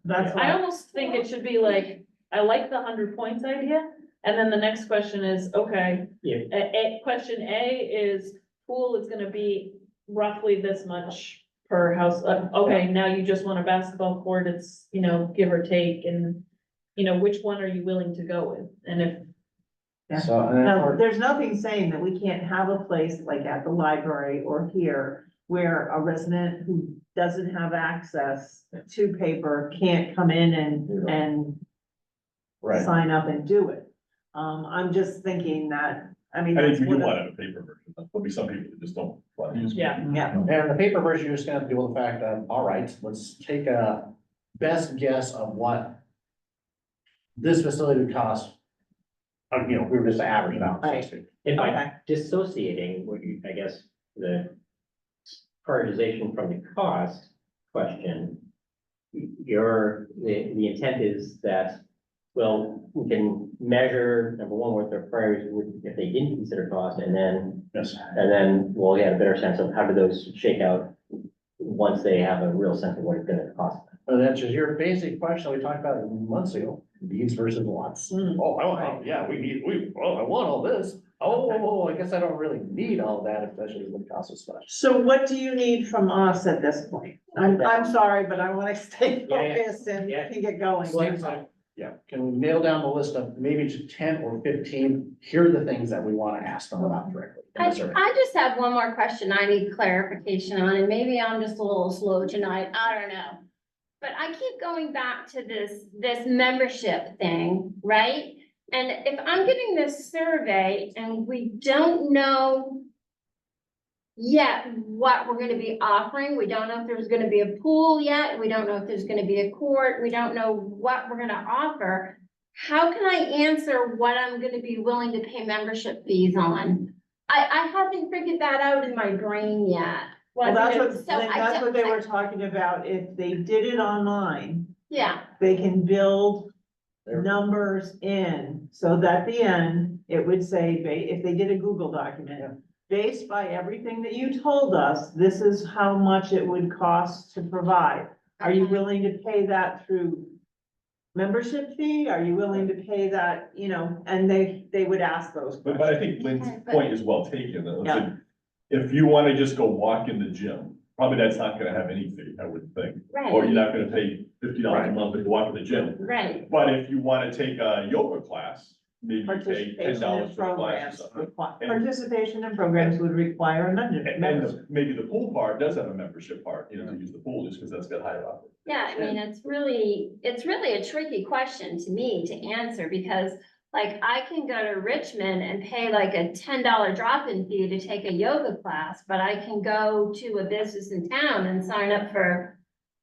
That's I why, almost think it should be like, I like the 100 points idea. And then the next question is, okay, Yeah. question A is pool is gonna be roughly this much per house. Okay, now you just want a basketball court, it's, give or take, and, which one are you willing to go with? And if, Yeah. So, and then no, for- there's nothing saying that we can't have a place like at the library or here where a resident who doesn't have access to paper can't come in and right, sign up and do it. I'm just thinking that, I mean. I think that's we do one of- want to have a paper version. There'll be some people that just don't want to use. yeah. Yeah, and the paper version, you're just gonna have to deal with the fact that, all right, let's take a best guess of what this facility would cost. If we were just to average it out. so to Right. speak. And by okay, dissociating, I guess, the prioritization from the cost question, the intent is that, well, we can measure, number one, what their priorities would, if they didn't consider cost, and then Yes. we'll get a better sense of how do those shake out once they have a real sense of what it's gonna cost. But that answers your basic question we talked about months ago. needs versus wants. Mm. Oh, yeah, I want all this. I guess I don't really need all that, especially when it costs us much. So what do you need from us at this point? I'm sorry, but I wanna stay Yeah, yeah. focused and we Yeah. can get going. Yeah, can we nail down the list of maybe to 10 or 15? Here are the things that we want to ask them about directly. in the survey. I just have one more question I need clarification on, and maybe I'm just a little slow tonight, I don't know. But I keep going back to this membership thing, right? And if I'm getting this survey and we don't know yet what we're gonna be offering, we don't know if there's gonna be a pool yet, we don't know if there's gonna be a court, we don't know what we're gonna offer. How can I answer what I'm gonna be willing to pay membership fees on? I haven't figured that out in my brain yet. Well, that's what, So I that's what don't- they were talking about. If they did it online, Yeah, they can build There. numbers in, so that at the end, it would say, if they did a Google document, based by everything that you told us, this is how much it would cost to provide. Are you Okay. willing to pay that through membership fee? Are you willing to pay that, and they would ask those But questions. I think Lynn's Okay, but- point is well taken, though. It's Yeah. like, if you wanna just go walk in the gym, probably that's not gonna have any fee, I would think. Or you're right, not gonna pay $50 a month to walk in the gym. right. But if you wanna take a yoga class, maybe you pay Participation in $10 for the class or programs, something. participation in programs would require a And membership. maybe the pool part does have a membership part, to use the pool, just because that's got higher up. Yeah, I mean, it's really a tricky question to me to answer, because like I can go to Richmond and pay like a $10 drop-in fee to take a yoga class, but I can go to a business in town and sign up for,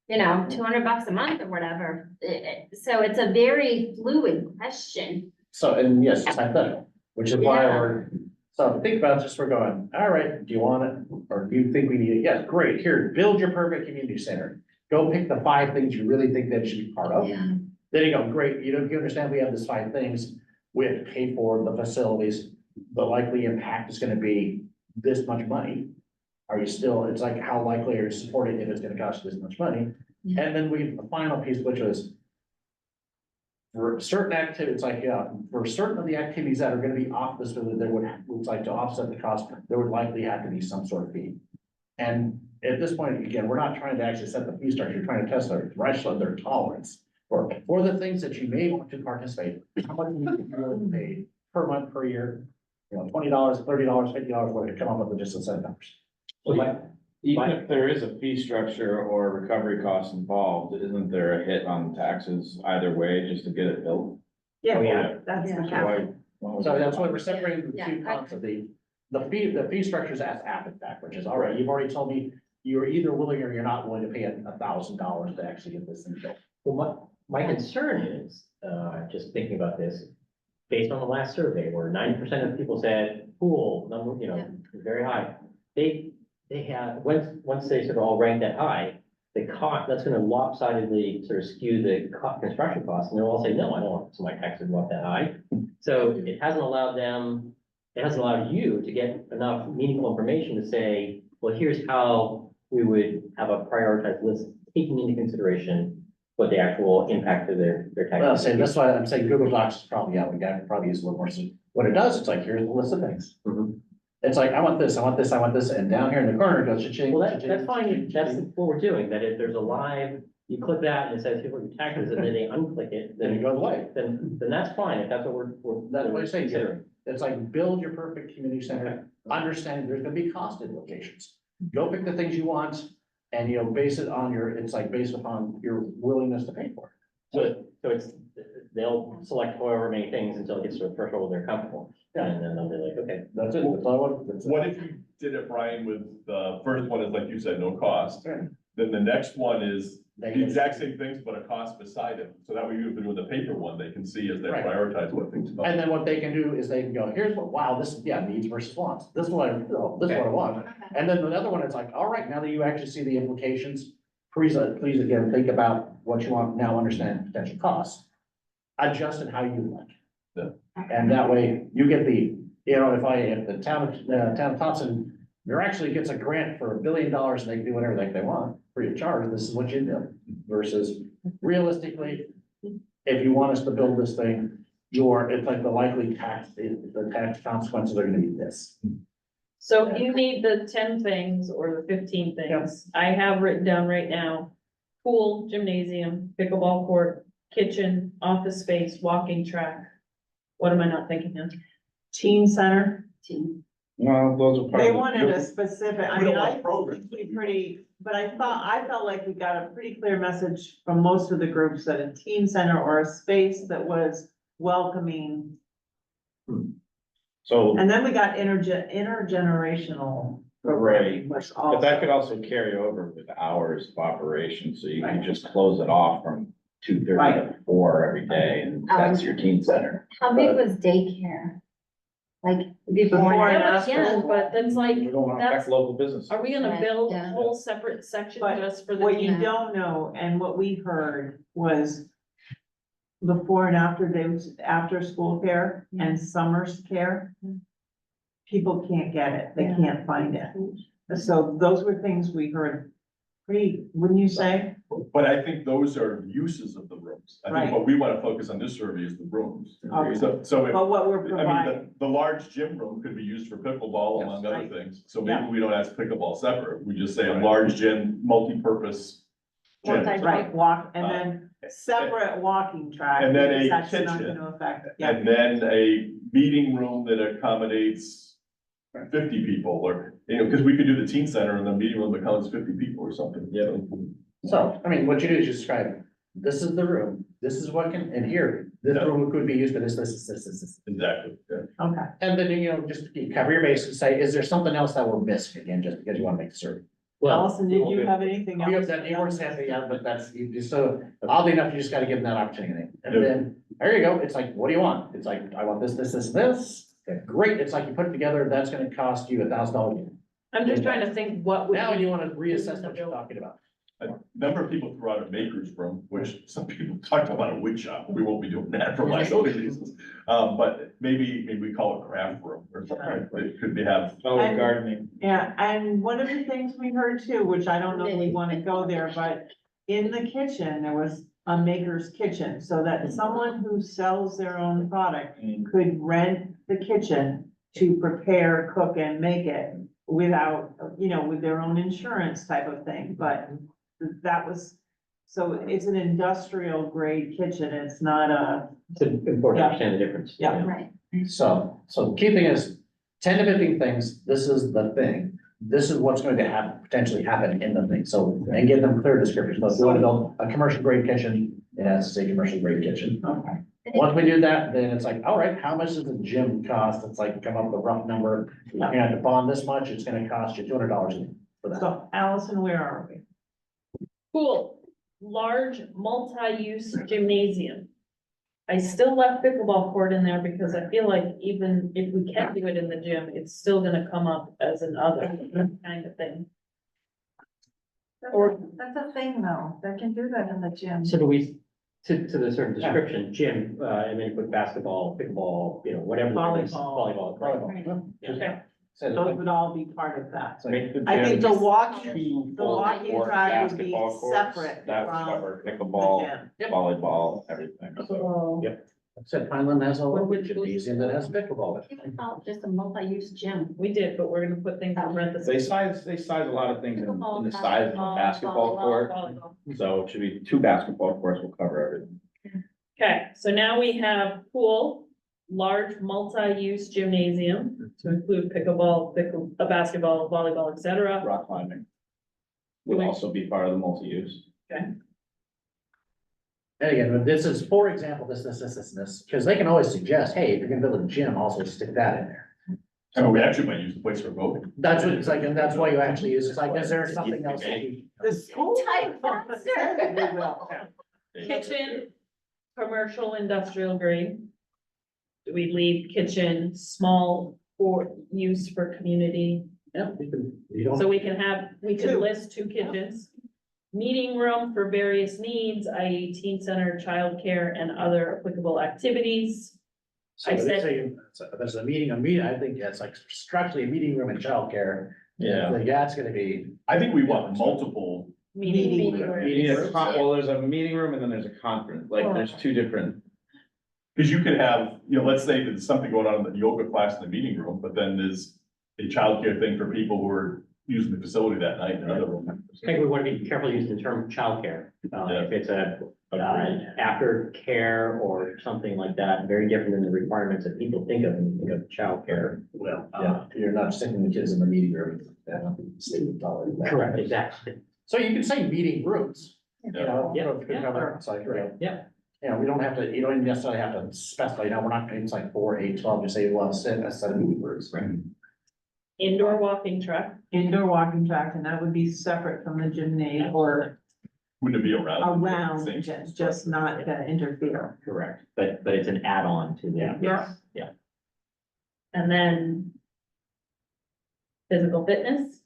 $200 a month or whatever. So it's a very fluid question. So, and yes, it's hypothetical, which is why Yeah. so think about this, we're going, all right, do you want it? Or do you think we need it? Yes, great, here, build your perfect community center. Go pick the 5 things you really think that it should be part of. Yeah. Then you go, great, you understand we have this 5 things, we have to pay for the facilities, the likely impact is gonna be this much money. Are you still, it's like, how likely are you to support it if it's gonna cost you this much money? Yeah. And then the final piece, which was for certain activities, for certain of the activities that are gonna be off this, there would like to offset the cost, there would likely have to be some sort of fee. And at this point, again, we're not trying to actually set the fee structure, you're trying to test their threshold, their tolerance. For the things that you may want to participate, how much would you be willing to pay per month, per year? $20, $30, $50, whatever, to come up with just a set of numbers. Even if there is a fee structure or recovery costs involved, isn't there a hit on taxes either way just to get it built? Yeah, Oh, yeah. that's the Yeah. So cap. why So that's why we're separating the Yeah, two I- concepts, the fee structures as app back, which is, all right, you've already told me you're either willing or you're not willing to pay $1,000 to actually get this thing built. Well, my concern is, just thinking about this, based on the last survey where 90% of people said pool, number, very high. They have, once they sort of all rank that high, the cost, that's gonna lopsidedly sort of skew the construction costs, and they'll all say, no, I don't want my taxes to go up that high. So it hasn't allowed you to get enough meaningful information to say, well, here's how we would have a prioritized list, taking into consideration what the actual impact of their taxes. Well, say, that's why I'm saying Google Docs is probably, we got to probably use a little more. What it does, it's like, here's the list of things. Mhm. It's like, I want this, I want this, I want this, and down here in the corner it goes, cha-ching. Well, cha-ching, that's fine, cha-ching, that's cha-ching. what we're doing, that if there's a live, you click that and it says, here's what your taxes, and then they unclick it, Then it then, goes away. then that's fine, if that's what we're. That's what I say, considering. It's like, build your perfect community center, understand there's gonna be cost implications. Go pick the things you want, and base it on it's like based upon your willingness to pay for it. So it's, they'll select however many things until it gets to a threshold they're comfortable, Yeah. and then they'll be like, okay. That's it, that's all I want. That's it. What if you did it, Brian, with the first one is like you said, no cost? Right. Then the next one is They the can- exact same things, but a cost beside it. So that way you're doing the paper one, they can see as they Right. prioritize what things. cost. And then what they can do is they can go, here's what, wow, this, needs versus wants. This is what I want. And then another one, it's like, all right, now that you actually see the implications, please again, think about what you want, now understand potential costs. Adjust it how you like. And that way you get if the town of Topsham, there actually gets a grant for $1 billion and they can do whatever they want free of charge, this is what you do. Versus realistically, if you want us to build this thing, it's like the likely the tax consequences are gonna be this. So if you need the 10 things or the 15 things, I have written down right now, pool, gymnasium, pickleball court, kitchen, office space, walking track. What am I not thinking of? Teen center, Well, those are part they of the. wanted a specific, I We don't mean, want I think programs. we pretty, but I felt like we got a pretty clear message from most of the groups that a teen center or a space that was welcoming. So, And then we got intergenerational. Right. Which but that could also, also carry over with hours of operation, so you can just close it off from 2:30 Right. to 4 every day, and that's your teen center. How big was daycare? Like before Before and and after? Yeah, but that's like, We don't want to that's, affect local business. are we gonna Right, build a yeah. whole separate section But just for the what you teen? don't know, and what we heard was before and after days, after school care and summer's care, people can't get it, they Yeah. can't find it. So those were things we heard pretty, wouldn't you say? But I think those are uses of the rooms. I Right. think what we want to focus on this survey is the rooms. Okay. So if, But what we're I providing, mean, the large gym room could be used for pickleball Yes. among other Right. things. So Yeah. maybe we don't ask pickleball separate. We just say a Right. large gym, multi-purpose gym. right, walk, and then separate walking track. and then because a that's not kitchen. gonna affect, yeah, And then a meeting room that accommodates 50 people or, because we could do the teen center and the meeting room accommodates 50 people or something. Yeah. So, I mean, what you do is you describe, this is the room, this is what can, and here, this Yeah. room could be used for this. Exactly, yeah. okay. And then, just you cover your base and say, is there something else that we're missing again, just because you want to make the survey? Well, Allison, did you have anything else? You have that, you weren't saying that yet, but that's, so oddly enough, you just gotta give them that opportunity. And then, there you go, it's like, what do you want? It's like, I want this, this. Great, it's like you put it together, that's gonna cost you $1,000. I'm just trying to think what would. Now be- you wanna reassess what you're talking about. A number of people threw out a maker's room, which some people talked about a wood shop. We won't be doing that for liability reasons. But maybe we call it craft room or something. It could be have, Oh, And- gardening. Yeah, and one of the things we heard too, which I don't know if we wanna go there, but in the kitchen, there was a maker's kitchen, so that someone who sells their own product could rent the kitchen to prepare, cook and make it without, with their own insurance type of thing, but that was, so it's an industrial grade kitchen, it's not a, it's important to understand the difference. Yeah. Right. So key thing is 10 to 15 things, this is the thing. This is what's going to happen, potentially happen in the thing. So, and give them clear descriptions. So if you want to build a commercial grade kitchen, it has to say commercial grade kitchen. okay. Once we do that, then it's like, all right, how much does the gym cost? It's like, come up with a rough number. You're gonna have to bond this much, it's gonna cost you $200 for that. So Allison, where are we? Pool, large multi-use gymnasium. I still left pickleball court in there because I feel like even if we can't do it in the gym, it's still gonna come up as an other kind of thing. Or- That's a thing though, they can do that in the gym. So do we, to the certain description, gym, and then put basketball, pickleball, whatever. the is, Volleyball. Volleyball. Okay. Those would all be part of that. Make the I think gym the walking, two the full walking court track would be basketball courts. separate That would from cover the pickleball, gym. volleyball, everything, so. So, Yep. Except Pineland has a Where little would you- gymnasium that has pickleball. Think about just a multi-use gym. we did, but we're gonna put things in parentheses. They size a lot of things in the size of a basketball court, Volleyball. so it should be 2 basketball courts will cover everything. Okay, so now we have pool, large multi-use gymnasium to include pickleball, a basketball, volleyball, et cetera. Rock climbing would also be part of the multi-use. And again, this is, for example, this, because they can always suggest, hey, if you're gonna build a gym, also stick that in there. I mean, we actually might use the place for voting. That's what it's like, and that's why you actually use, it's like, is there something else? that you- The school. Type faster. We will. Kitchen, commercial, industrial grade. Do we leave kitchen small for use for community? Yeah, you don't. So we can Two. list 2 kitchens. Meeting room for various needs, i.e. teen center, childcare, and other applicable activities. So I they said- say, there's a meeting, I think it's like structurally a meeting room and childcare. Yeah. Like, yeah, it's gonna be, I think we want multiple Meeting room. You need well, there's a meeting room and then there's a conference, like, there's two different. Because you could have, let's say there's something going on in the yoga class in the meeting room, but then there's a childcare thing for people who are using the facility that night in another room. I think we want to be careful using the term childcare. If it's after care or something like that, very different than the requirements that people think of when you think of childcare. Well, yeah, you're not sticking the kids in the meeting room. Correct, exactly. So you can say meeting rooms, you know. Yeah, for- for yeah. cover, it's like, right. Yeah. Yeah, we don't have to, you don't necessarily have to specify, we're not, it's like 4, 8, 12, just say, well, set a set of meeting rooms. Right. Indoor walking track. Indoor walking track, and that would be separate from the gymnasium or Wouldn't it be around? around, Same. just not to interfere. Correct, but it's an add-on to the. Yeah. And then physical fitness,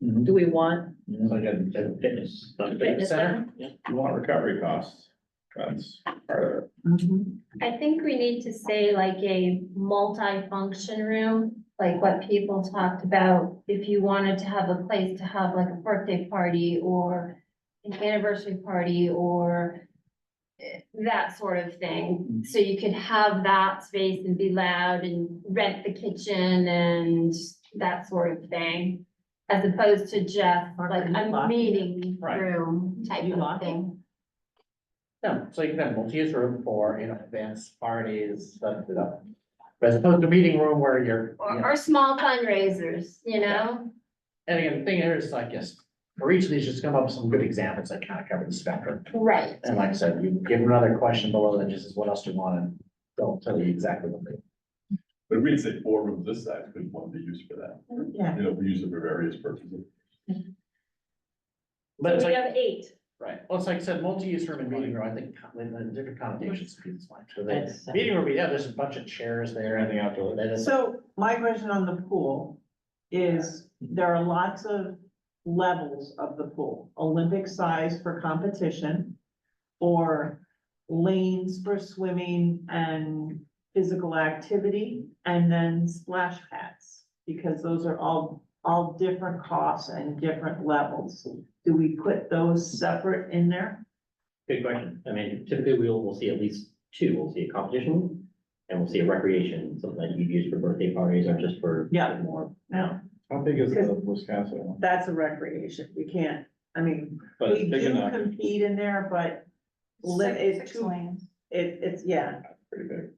do we want Like a Fitness. fitness center? You want recovery costs, that's part of it. Mhm. I think we need to say like a multi-function room, like what people talked about. If you wanted to have a place to have like a birthday party or an anniversary party or that sort of thing. So you could have that space and be loud and rent the kitchen and that sort of thing. As opposed to just Mark, like are you a locking meeting Right. room type You of locking? thing. Yeah, so you can have multi-use room for, events, parties, stuff, But as opposed to meeting room where you're, Or small fundraisers, you know? and again, the thing here is like, yes, for each of these, just come up with some good examples that kind of cover the spectrum. Right. And like I said, you give them another question below that just is what else do you want, and they'll tell you exactly what they. But we'd say 4 rooms this size could one be used for that. Yeah. We use it for various purposes. But So it's we like, have 8. right, well, it's like I said, multi-use room and meeting room, I think, with different connotations. It's fine. So That's- the meeting room, yeah, there's a bunch of chairs there, Anything outdoor? that is, So my question on the pool is, there are lots of levels of the pool, Olympic size for competition, or lanes for swimming and physical activity, and then splash pads, because those are all different costs and different levels. Do we put those separate in there? Good question. I mean, typically we'll see at least 2. We'll see a competition and we'll see a recreation, something that you use for birthday parties or just for. Yeah. More. No, How big is the Wisconsin one? that's a recreation, we can't, I mean, But we it's big do enough, compete in there, but Six it's lanes. it's, yeah, pretty big.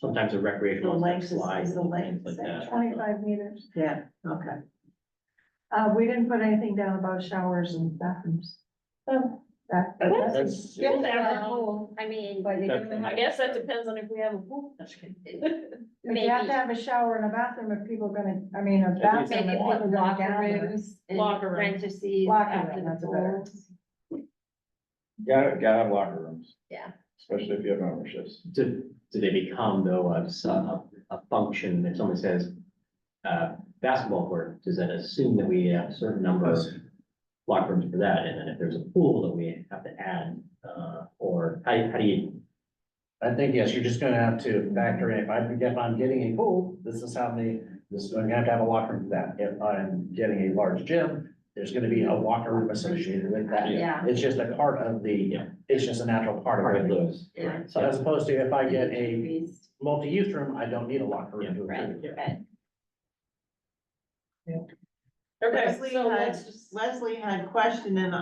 Sometimes a the recreational length slides is the and length, things like that. 25 meters. yeah, okay. We didn't put anything down about showers and bathrooms. Oh, that's. Yeah, I mean, I guess that depends on if we have a pool. Just kidding. If you have to have a shower and a bathroom, if people are gonna, a maybe bathroom, if maybe people what are gonna locker gather. rooms and Locker room. parentheses Locker after room, the that's a better- pools. Gotta have locker rooms. Yeah. Especially if you have memberships. Do they become though a function if someone says, basketball court, does that assume that we have a certain number of locker rooms for that? And then if there's a pool that we have to add, or how do you? I think, yes, you're just gonna have to factor in, if I'm getting a pool, this is how many, this is going to have a locker room for that. If I'm getting a large gym, there's gonna be a locker room associated with that. Yeah. It's just a part of the, Yeah. it's just a natural part Part of of it. those. Yeah. So as opposed to if I get a Increased. multi-use room, I don't need a locker room to Right, include it. right. Okay, Leslie so had, let's just, Leslie had question, and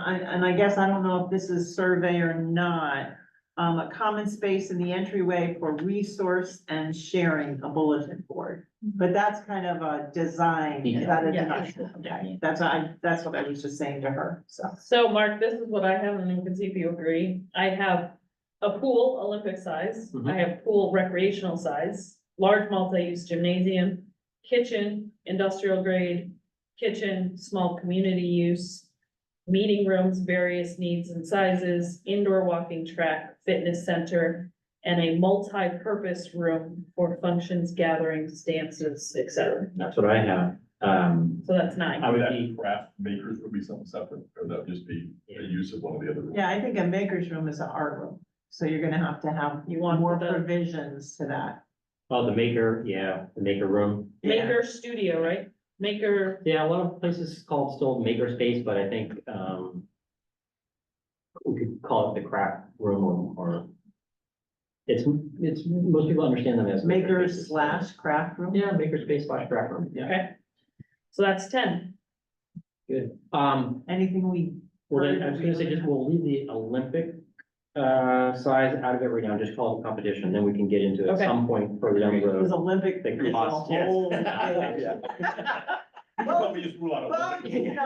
I guess I don't know if this is survey or not. A common space in the entryway for resource and sharing a bulletin board, but that's kind of a design, is that a Yeah. design? Okay, that's what I was just saying to her, so. so Mark, this is what I have, and you can see if you agree. I have a pool, Olympic size. I have pool recreational size, large multi-use gymnasium, kitchen, industrial grade, kitchen, small community use, meeting rooms, various needs and sizes, indoor walking track, fitness center, and a multi-purpose room for functions, gatherings, dances, etc. That's what I have. So that's 9. I would That be, craft makers would be something separate, or that would just be a use of one of the other rooms. Yeah, I think a maker's room is an art room, so you're gonna have to have You want more the- provisions to that. oh, the maker room. Yeah. Maker studio, right? Maker, Yeah, a lot of places call it still maker space, but I think, call it the craft room or it's, most people understand them as. Maker/craft room? Yeah, makerspace/craft room, yeah, Okay. So that's 10. good. Anything we, Well, then, I was gonna say, just we'll leave the Olympic size out of it right now, just call it competition, then we can get into it at Okay. some point further down the because road. Olympic The is a cost, yes. whole. Let me just rule out. Bogey's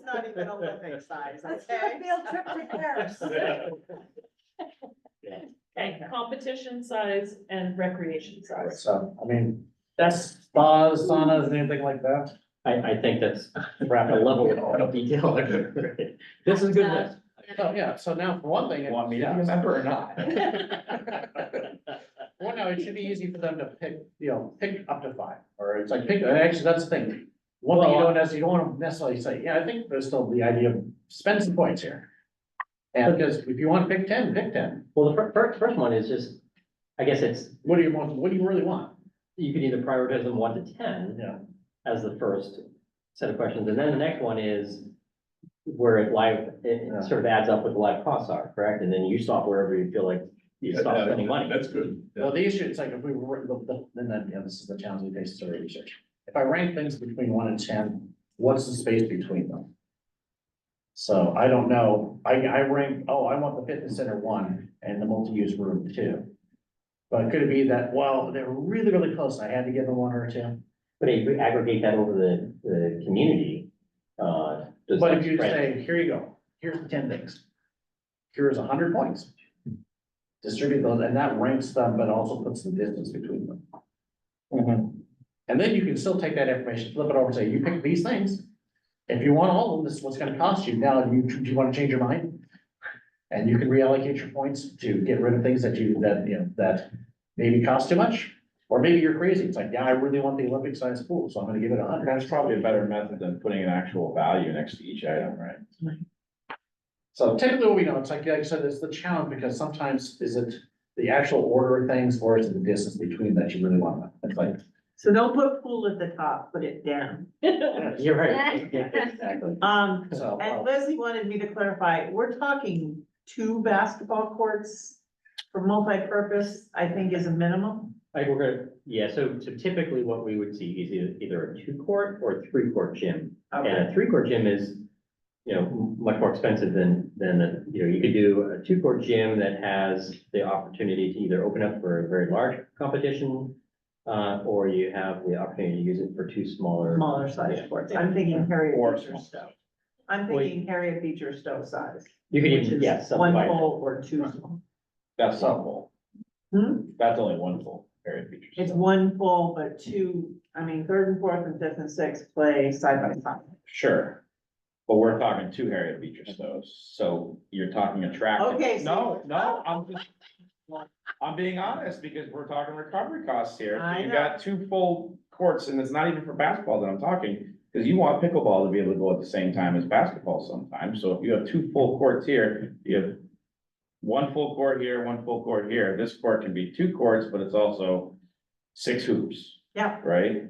not even Olympic size, Let's do a okay? field trip to Paris. Okay, competition size and recreation size. So, I mean, that's spas, saunas, anything like that. I think that's wrap a level of detail. This is a good list. Oh, yeah, so now for one thing. Want me to be a member or not? Well, no, it should be easy for them to pick, pick up to 5, or it's like, pick, and actually, that's the thing. One thing you don't want to necessarily say, yeah, I think there's still the idea of spend some points here. And because if you want to pick 10, pick 10. Well, the first one is just, I guess it's, What do you want, what do you really want? you could either prioritize them 1 to 10. Yeah. As the first set of questions, and then the next one is where it sort of adds up what the live costs are, correct? And then you stop wherever you feel like you stop spending money. That's good. Well, the issue, it's like if we were, this is the challenge we face in research. If I rank things between 1 and 10, what's the space between them? So I don't know, I rank, I want the fitness center 1 and the multi-use room 2. But could it be that, well, they're really, really close, I had to give them 1 or 2? But if you aggregate that over the community, does But that if you spread- say, here you go, here's the 10 things. Here's 100 points. Distribute those, and that ranks them, but also puts the distance between them. And then you can still take that information, flip it over and say, you pick these things. If you want all of them, this is what's gonna cost you. Now, do you wanna change your mind? And you can reallocate your points to get rid of things that maybe cost too much. Or maybe you're crazy. It's like, yeah, I really want the Olympic sized pool, so I'm gonna give it 100. That's probably a better method than putting an actual value next to each item, right? So typically what we know, it's like I said, it's the challenge because sometimes is it the actual order of things or is it the distance between that you really want? It's like, So don't put pool at the top, put it down. You're right. Yeah, exactly. so, And well, Leslie wanted me to clarify, we're talking 2 basketball courts for multi-purpose, I think is a minimum. So typically what we would see is either a 2-court or a 3-court gym. And Okay. a 3-court gym is, much more expensive than, you could do a 2-court gym that has the opportunity to either open up for a very large competition, or you have the opportunity to use it for 2 smaller. Smaller size courts. I'm thinking Harriet Or Beecher small. Stowe. I'm thinking Harriet Beecher Stowe size. You could which even, is yes. 1 subdivide it. full or 2 small. That's not full. That's only 1 full area features. It's 1 full, but 2, 3rd and 4th and 5th and 6th play side by side. Sure. But we're talking 2 area features though, so you're talking attractive. Okay, so- No, I'm being honest because we're talking recovery costs here. I You know. got 2 full courts and it's not even for basketball that I'm talking. Cause you want pickleball to be able to go at the same time as basketball sometimes. So if you have 2 full courts here, you have 1 full court here, 1 full court here. This court can be 2 courts, but it's also 6 hoops. Yeah. Right?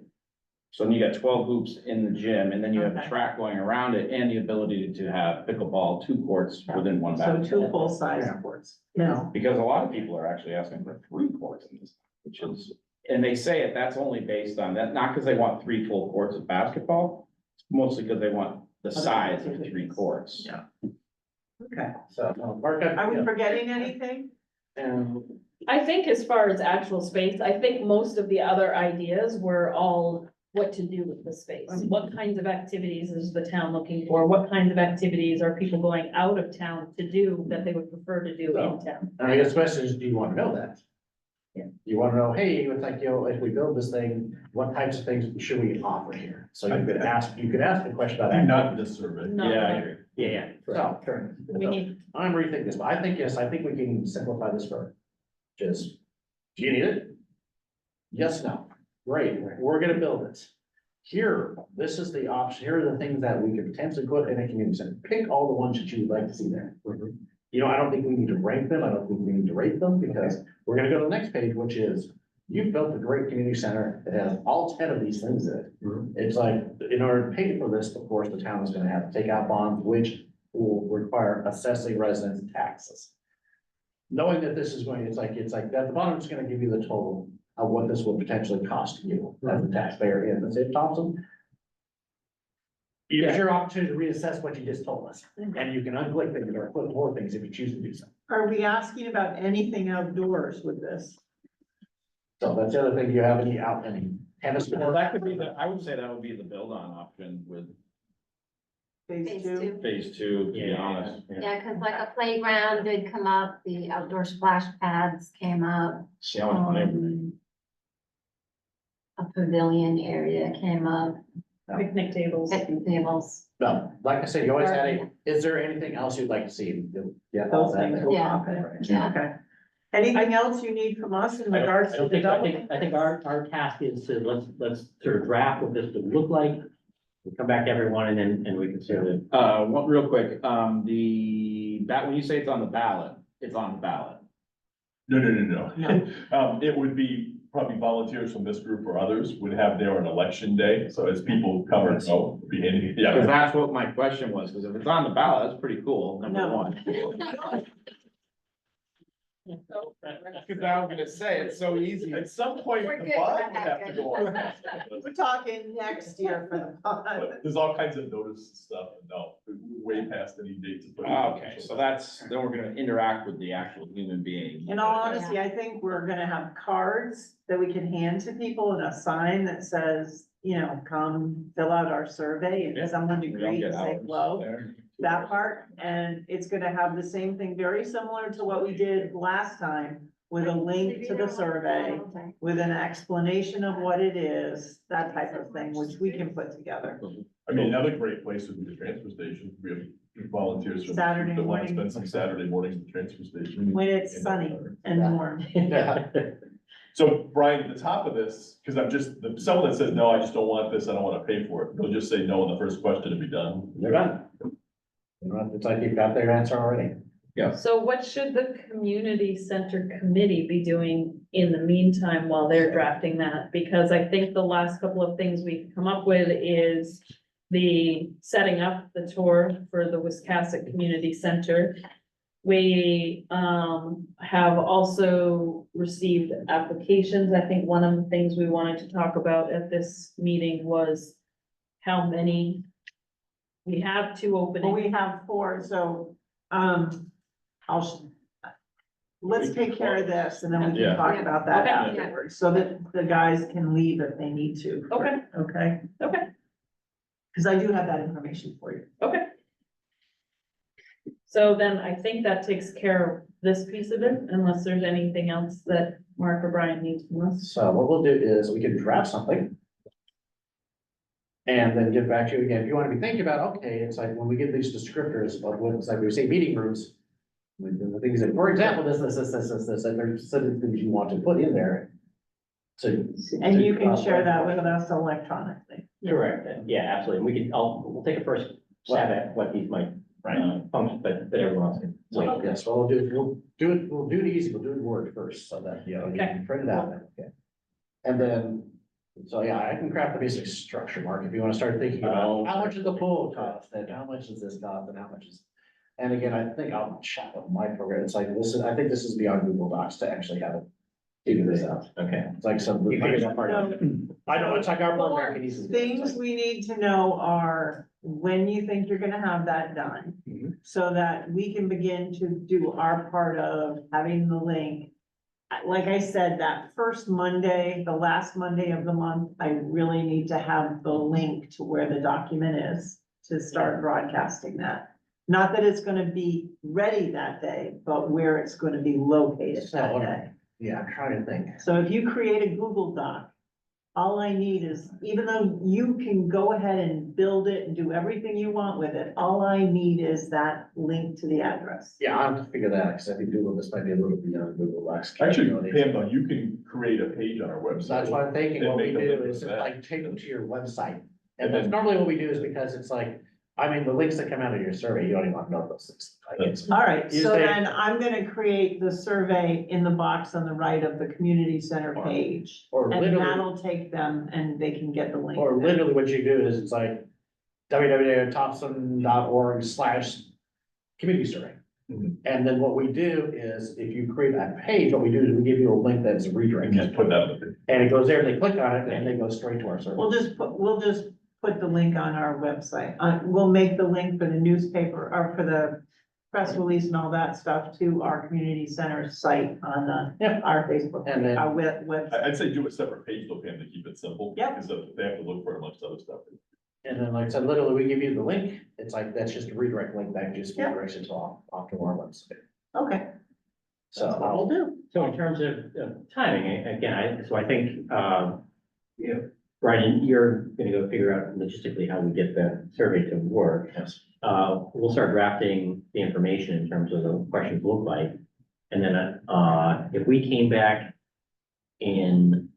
So then you got 12 hoops in the gym and then you have a Okay. track going around it and the ability to have pickleball 2 courts within 1 So basketball. 2 full-size Yeah. courts, no. Because a lot of people are actually asking for 3 courts in this, which is, and they say it, that's only based on that, not because they want 3 full courts of basketball. It's mostly because they want the size of 3 courts. Yeah. Okay. so, Mark, Are we forgetting anything? I think as far as actual space, I think most of the other ideas were all what to do with the space. What kinds of activities is the town looking for? What kinds of activities are people going out of town to do that they would prefer to do in town? I guess the question is, do you want to know that? Yeah. You want to know, hey, it's like, if we build this thing, what types of things should we offer here? So you could ask the question about I that. think not this survey. Not Yeah, I that agree. Yeah. So, we need, I'm rethinking this, but I think, yes, I think we can simplify this further. Just, do you need it? Yes, no. Great, we're gonna build it. Here, this is the option, here are the things that we could potentially put in a community center. Pick all the ones that you would like to see there. I don't think we need to rank them, I don't think we need to rate them, because we're gonna go to the next page, which is, you've built a great community center that has all 10 of these things in it. It's like, in order to pay for this, of course, the town is gonna have to take out bonds, which will require assessing residents' taxes. Knowing that this is going, it's like, at the bottom, it's gonna give you the total of what this would potentially cost you as a taxpayer in the city of Thompson. Here's your opportunity to reassess what you just told us, and you can unclick things or click more things if you choose to do so. Are we asking about anything outdoors with this? So that's the other thing, you have any tennis Well, court? that could be I would say that would be the build-on option with Phase Phase two? two. phase two, to be Yeah. honest. Yeah, cause like a playground did come up, the outdoor splash pads came up. See how much money. A pavilion area came up, Picnic tables. picnic tables. No, like I said, you always had a, is there anything else you'd like to see? Yeah, all Those that things there. will Yeah. pop in. Yeah. Okay. Anything else you need from us in I regards to don't think, I development? think our task is to, let's sort of draft what this would look like. We'll come back to everyone and we can sort of, One real quick, when you say it's on the ballot, it's on the ballot. No. No. It would be probably volunteers from this group or others would have their on election day, so as people come or go, it'd be any, Cause yeah. that's what my question was, cause if it's on the ballot, that's pretty cool, number No. one. Cause I was gonna say, it's so easy. At some point, We're the good. bond would have to go on. We're talking next year for the bond. But there's all kinds of notice and stuff, no, we're way past any date to put. it in. Okay, so then we're gonna interact with the actual human being. In all honesty, I think we're gonna have cards that we can hand to people and a sign that says, come fill out our survey Yeah. and someone to We don't greet get and say hours hello. there. That part, and it's gonna have the same thing, very similar to what we did last time, with a link to the survey, with an explanation of what it is, that type of thing, which we can put together. I mean, another great place would be the transfer station, we have volunteers from. Saturday that wanna morning. Spend some Saturday mornings at the transfer station. When it's sunny and warm. Yeah. So Brian, the top of this, because someone that says, no, I just don't want this, I don't wanna pay for it, they'll just say no in the first question and be done. They're done. It's like you've got their answer already. So what should the community center committee be doing in the meantime while they're drafting that? Because I think the last couple of things we've come up with is the setting up the tour for the Wiscasset Community Center. We have also received applications. I think one of the things we wanted to talk about at this meeting was how many. We have 2 Well, openings. we have 4, so, let's take care of this, and then we can Yeah. talk about that Okay. afterwards, so that the guys can leave if they need to. Okay. Okay? Okay. Cause I do have that information for you. Okay. So then I think that takes care of this piece of it, unless there's anything else that Mark or Brian needs from us. So what we'll do is we can draft something. And then get back to you again. If you want to be thinking about, okay, it's like when we get these descriptors of what, it's like we say meeting rooms. With the things that, for example, this, and there's certain things you want to put in there. So. And you can share that with us electronically. correct, yeah, absolutely. We'll take a first stab at what these might, function, but everyone else can. So, yes, what we'll do it easy, we'll do it Word first, so that, you Okay. can print it out, okay. And then, so yeah, I can craft the basic structure, Mark, if you wanna start thinking about how much is the pool cost, and how much is this cost, and how much is. And again, I think I'll chat with my program, it's like, I think this is beyond Google Docs to actually have it. Figure this out, Okay. it's like some. You figured that part out. I know, it's like our program can easily. Things we need to know are when you think you're gonna have that done. Mhm. So that we can begin to do our part of having the link. Like I said, that first Monday, the last Monday of the month, I really need to have the link to where the document is to start broadcasting that. Not that it's gonna be ready that day, but where it's gonna be located that day. Yeah, I'm trying to think. So if you create a Google Doc, all I need is, even though you can go ahead and build it and do everything you want with it, all I need is that link to the address. Yeah, I'll have to figure that out, because I think Google, this might be a little beyond Google Docs. Actually, capabilities. Pam, though, you can create a page on our website. That's what I'm thinking, And what we make a do link is with that. like take them to your website. And that's normally what we do is because it's like, I mean, the links that come out of your survey, you don't even want to know those things. Like, it's- All right, You so say- then I'm gonna create the survey in the box on the right of the community center page. Or And literally, that'll take them and they can get the link. or literally what you do is it's like www.thompson.org/ community survey. Mhm. And then what we do is, if you create that page, what we do is we give you a link that's a redirect. And just put that in the. And it goes there, they click on it, and they go straight to our server. We'll just put the link on our website. We'll make the link for the newspaper or for the press release and all that stuff to our community center site on Yep. our Facebook, And then- our website. I'd say do a separate page though, Pam, to keep it simple. Yep. Because if they have to look for it amongst other stuff. And then, like I said, literally, we give you the link, it's like, that's just a redirect link, that just Yeah. redirects it to off to our website. Okay, So that's what we'll do. So in terms of timing, again, I think, you know, Brian, you're gonna go figure out logistically how we get the survey to work. yes, We'll start drafting the information in terms of the questions look like. And then, if we came back in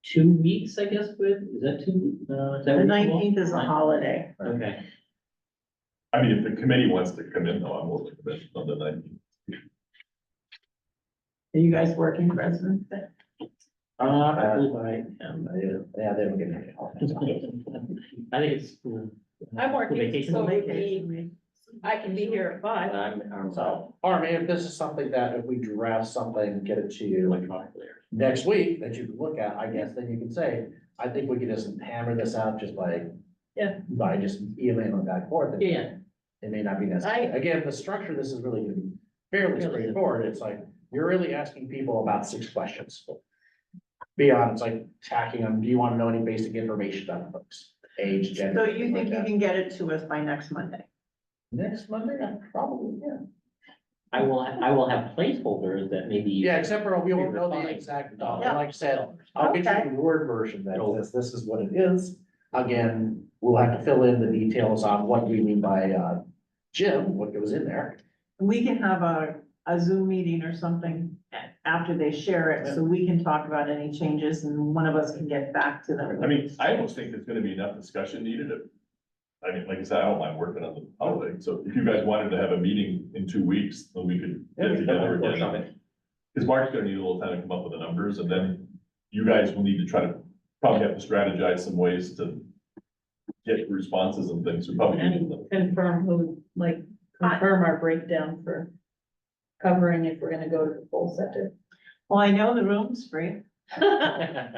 2 weeks, I guess, is that The reasonable? 19th is a holiday. Okay, I mean, if the committee wants to come in, though, I'm willing to come in on the 19th. Are you guys working President's Day? I believe I am. yeah, they don't get any. I think it's. I'm working, Vacation. so Vacation. I can be here at 5. I'm So, or I mean, if this is something that if we draft something, get it to you electronically. next week that you can look at, I guess, then you can say, I think we could just hammer this out just by. Yeah. By just emailing back and forth. and Yeah, It may not be necessary. Again, the structure, of this is really gonna be fairly straightforward. It's like, you're really asking people about 6 questions. Beyond, it's like tacking them, do you want to know any basic information about the books? Age, gender. So you things like think you that. can get it to us by next Monday? Next Monday, probably, yeah. I will have placeholders that maybe. Yeah, except for we won't know the Refine. exact dollar. Yeah. Like I said, I'll get Okay. you the Word version that says this is what it is. Again, we'll have to fill in the details on what we mean by, Jim, what goes in there. We can have a Zoom meeting or something after they share it, so we can talk about any changes and one of us can get back to them. I mean, I almost think there's gonna be enough discussion needed. I mean, like I said, I don't mind working on the holiday, so if you guys wanted to have a meeting in 2 weeks, then we could get together again. Because Mark's gonna need a little time to come up with the numbers, and then you guys will need to try to, probably have to strategize some ways to get responses and things, we probably need them. And confirm our breakdown for covering if we're gonna go to the full septic. Well, I know the room's free. I'm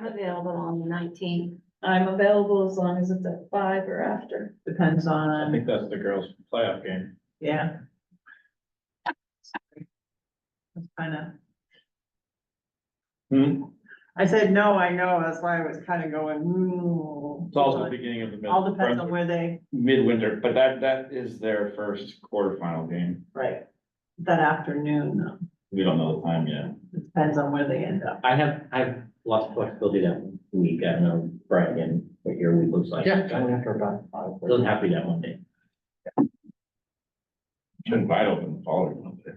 available on the 19th. I'm available as long as it's at 5 or after. Depends I on, think that's the girls' playoff game. yeah. That's kind of, I said, no, I know, that's why I was kind of going, It's also the beginning of the mid. All depends on where they, Midwinter, but that is their first quarterfinal game. right, that afternoon, though. We don't know the time yet. It depends on where they end up. I have lots of flexibility that week. I don't know, Brian, again, what your week looks like. Yeah, going after about 5. It doesn't have to be that Monday. Shouldn't wide open the following Monday.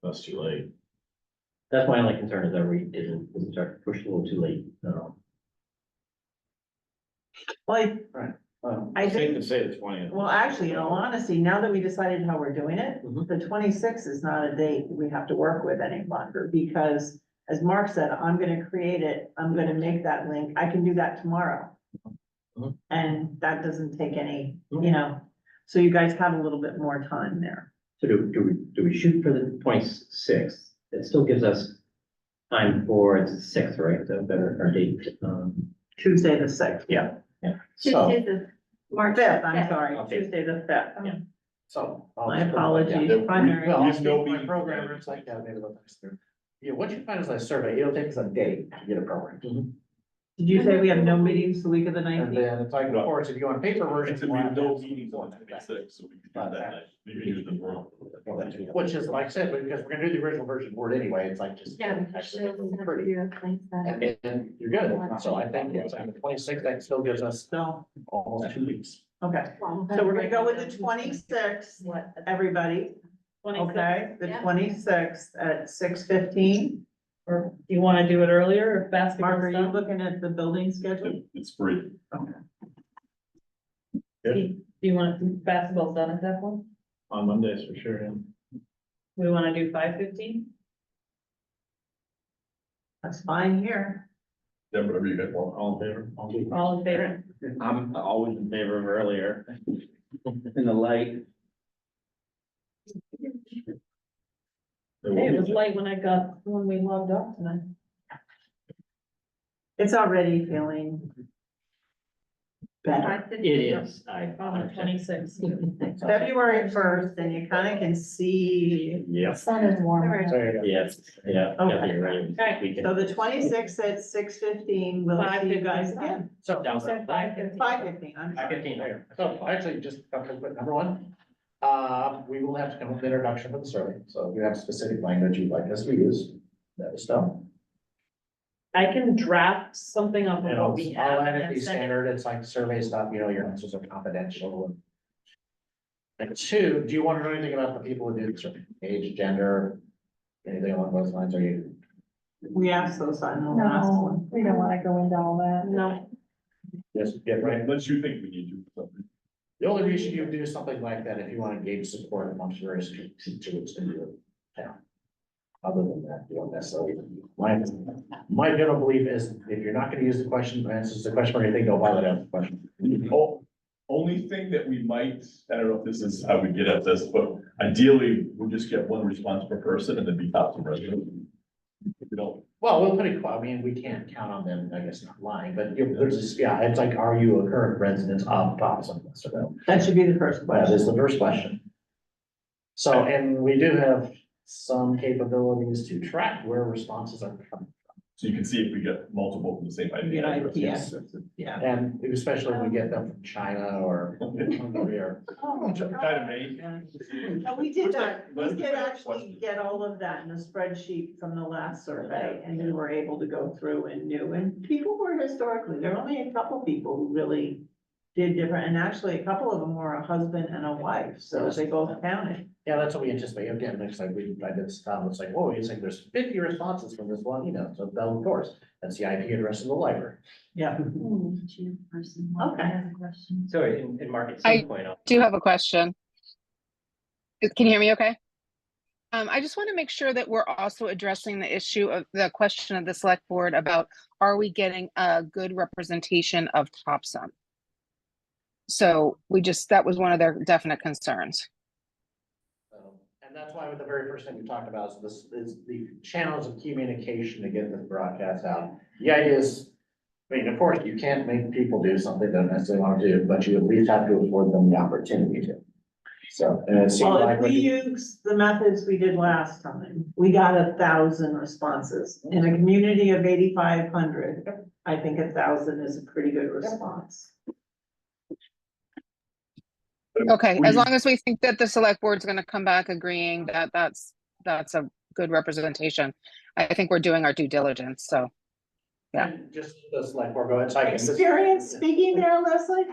That's too late. That's my only concern is that we isn't start to push a little too late. Well, I Safe think, to say the 20th. well, actually, in all honesty, now that we decided how we're doing it, Mhm. the 26th is not a date we have to work with any longer, because as Mark said, I'm gonna create it, I'm gonna make that link, I can do that tomorrow. Mhm. And that doesn't take any, you know, so you guys have a little bit more time there. So do we shoot for the 26th? It still gives us time for, it's the 6th, right? So better, our date. Tuesday the 6th. Yeah. So, Tuesday the March. 5th, I'm 5th. sorry, Okay. Tuesday the 5th. Yeah. so. My apologies, Yeah. primary. Well, We I'll have no speak to my meeting. programmers like that, maybe look next through. Yeah, what you find is that survey, it'll take us a day to get a program. Did you say we have no meetings the week of the And 19th? then it's like, of course, if you want paper versions. We have no meetings on the 26th, so we can do that night. We can use the room. Which is, like I said, because we're gonna do the original version Word anyway, it's like just. Yeah. actually pretty. And then you're good, so I think it's like the 26th, that still gives us So, almost 2 weeks. okay, so we're gonna go with the 26th, everybody, 26th, okay? The Yeah. 26th at 6:15. or do you wanna do it earlier if Mark, basketball's are you done? looking at the building schedule? It's free. Do you want basketball's done at that point? On Mondays for sure, yeah. We wanna do 5:15? That's fine here. Yeah, whatever you guys want. All in favor? All in favor? I'm always in favor of earlier. in the light. Hey, it was late when we logged off tonight. It's already feeling better. It is, On the 26th. February 1st, and you kind of can see, Yes, Sun is warmer. There you go. yes, yeah. Okay. You're right. Okay. We can- so the 26th at 6:15, we'll see you guys again. So, Down You said 5:15. 5:15, I'm sorry. 15. there. So actually, just a couple of quick, number one, we will have to come up with an introduction for the survey. So if you have specific language you'd like us to use, let us know. I can draft something up You of know, what we have. all that and is send it. standard, it's like survey stuff, you know, your answers are confidential. And two, do you want to know anything about the people who do the survey? Age, gender, anything along those lines, are you? We asked those on the last No, one. we don't wanna go into all that. No, Yes, yeah, right. Unless you think we need to, something. The only reason you do something like that, if you want to gauge support amongst various constituents in your town. Other than that, you don't necessarily, my general belief is if you're not gonna use the question, answers the question or anything, don't bother to ask the question. Oh, only thing that we might, I don't know if this is how we get at this, but ideally, we'll just get one response per person and then be top to resident. If we don't, Well, we'll put it, I mean, we can't count on them, I guess, not lying, but there's this, yeah, it's like, are you a current resident of Topsham? So That should be the first that question. is the first question. So, and we do have some capabilities to track where responses are coming. so you can see if we get multiple from the same You IP. get address. IP addresses, yeah. And especially when we get them from China or Hungary or. Kind of Maine. No, we did that, we did actually get all of that in a spreadsheet from the last survey, and we were able to go through and knew, and people were historically, there were only a couple people who really did different, and actually a couple of them were a husband and a wife, so they both counted. Yeah, that's what we anticipate. Again, next time I did this, it's like, whoa, it's like there's 50 responses from this one, you know, so of course, that's the IP address of the library. Yeah. Okay. So in Mark, at I some point, I'll- do have a question. Can you hear me okay? I just want to make sure that we're also addressing the issue of the question of the select board about, are we getting a good representation of Topsham? So that was one of their definite concerns. And that's why with the very first thing we talked about is the channels of communication to get this broadcast out. The idea is, I mean, of course, you can't make people do something they don't necessarily want to do, but you at least have to afford them the opportunity to. So, and it seems Well, like. if we use the methods we did last time, we got 1,000 responses. In a community of 8,500, I think 1,000 is a pretty good response. Okay, We- as long as we think that the select board's going to come back agreeing that that's a good representation. I think we're doing our due diligence, so. Yeah. And just this like, we're going, it's like. Experience speaking there, Leslie?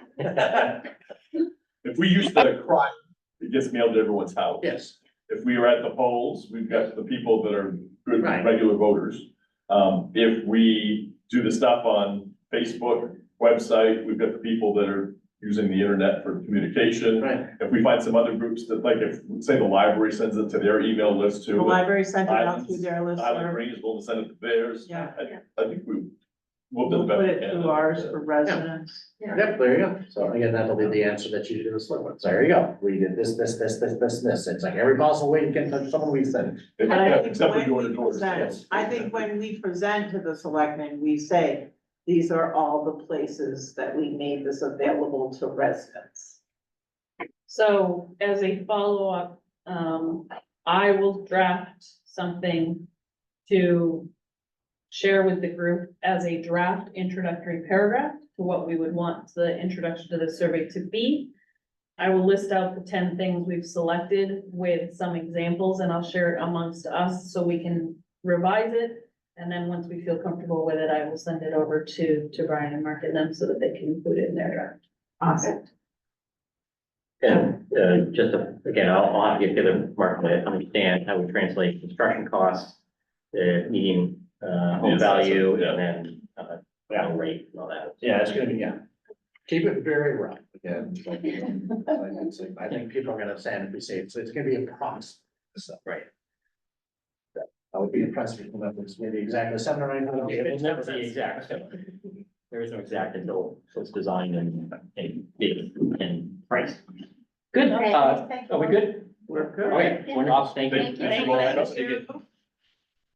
If we use the cry, it gets mailed to everyone's house. Yes, If we are at the polls, we've got the people that are good, Right. regular voters. If we do the stuff on Facebook, website, we've got the people that are using the internet for communication. right. If we find some other groups that, like, if, say, the library sends it to their email list The too. library sent it out through their Island listserv. Range will send it to theirs. Yeah. I think we'll do We'll the best put we it can. through ours for residents. Yep, there you go. So again, that'll be the answer that you do the select board. So there you go. We did this. It's like every possible way you can touch someone we said. But I think Except for when door to we door. present, I think when we present to the selectmen, we say, these are all the places that we made this available to residents. so as a follow-up, I will draft something to share with the group as a draft introductory paragraph to what we would want the introduction to the survey to be. I will list out the 10 things we've selected with some examples, and I'll share it amongst us so we can revise it. And then once we feel comfortable with it, I will send it over to Brian and Mark and them so that they can include it in their draft. Awesome. And again, I'll have to get together, Mark, to understand how we translate construction costs, the median home Yes, value, yeah. and then rental rate and all that. Yeah, it's gonna be, yeah. Keep it very rough. Again, it's like, I think people are gonna understand if we say it's gonna be a promise. So, Right. I would be impressed if it's maybe exactly 7 or 8. It will never be exact. There is no exact until it's designed and bid and priced. Good, Okay, thank you. are we good? We're good. Okay, wonderful, thank you. Thank you. Thank you all. Thank I'll see you. All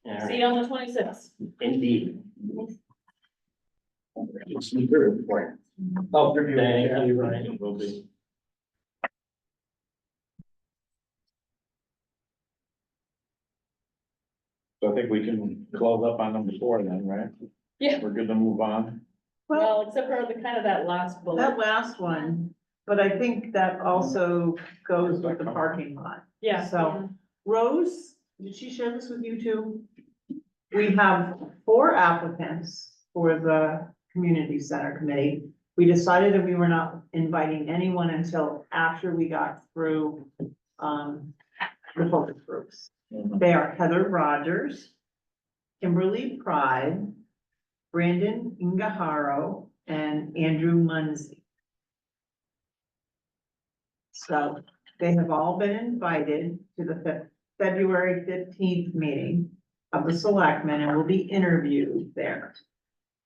See right, you on the 26th. indeed. Oh, Thank you, Ryan. Will be. So I think we can close up on number 4 then, right? Yeah. We're good to move on. Well, except for the kind of that last bullet. That last one, but I think that also goes with the parking lot. Yeah. So, Rose, did she share this with you too? We have 4 applicants for the community center committee. We decided that we were not inviting anyone until after we got through, the focus groups. They are Heather Rogers, Kimberly Pride, Brandon Ingaharo, and Andrew Muncy. So they have all been invited to the February 15th meeting of the selectmen and will be interviewed there.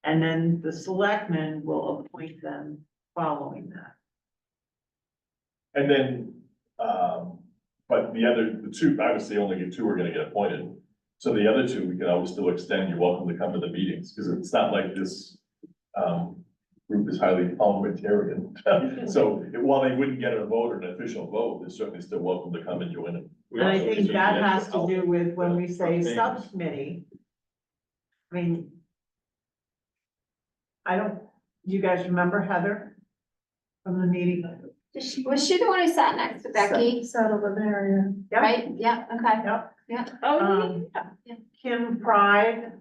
And then the selectmen will appoint them following that. And then, but the 2, obviously only 2 are gonna get appointed. So the other 2, we can always still extend, you're welcome to come to the meetings, because it's not like this, group is highly parliamentarian. So while they wouldn't get a vote or an official vote, they're certainly still welcome to come and join them. We And I also think received that the has extra to do help. with when we say things. subcommittee. I mean, do you guys remember Heather from the meeting? Was she the one who sat next to Becky? Sat over there, Yep. Right, yeah, okay. Yep. Oh, Um, yeah. Kim Pride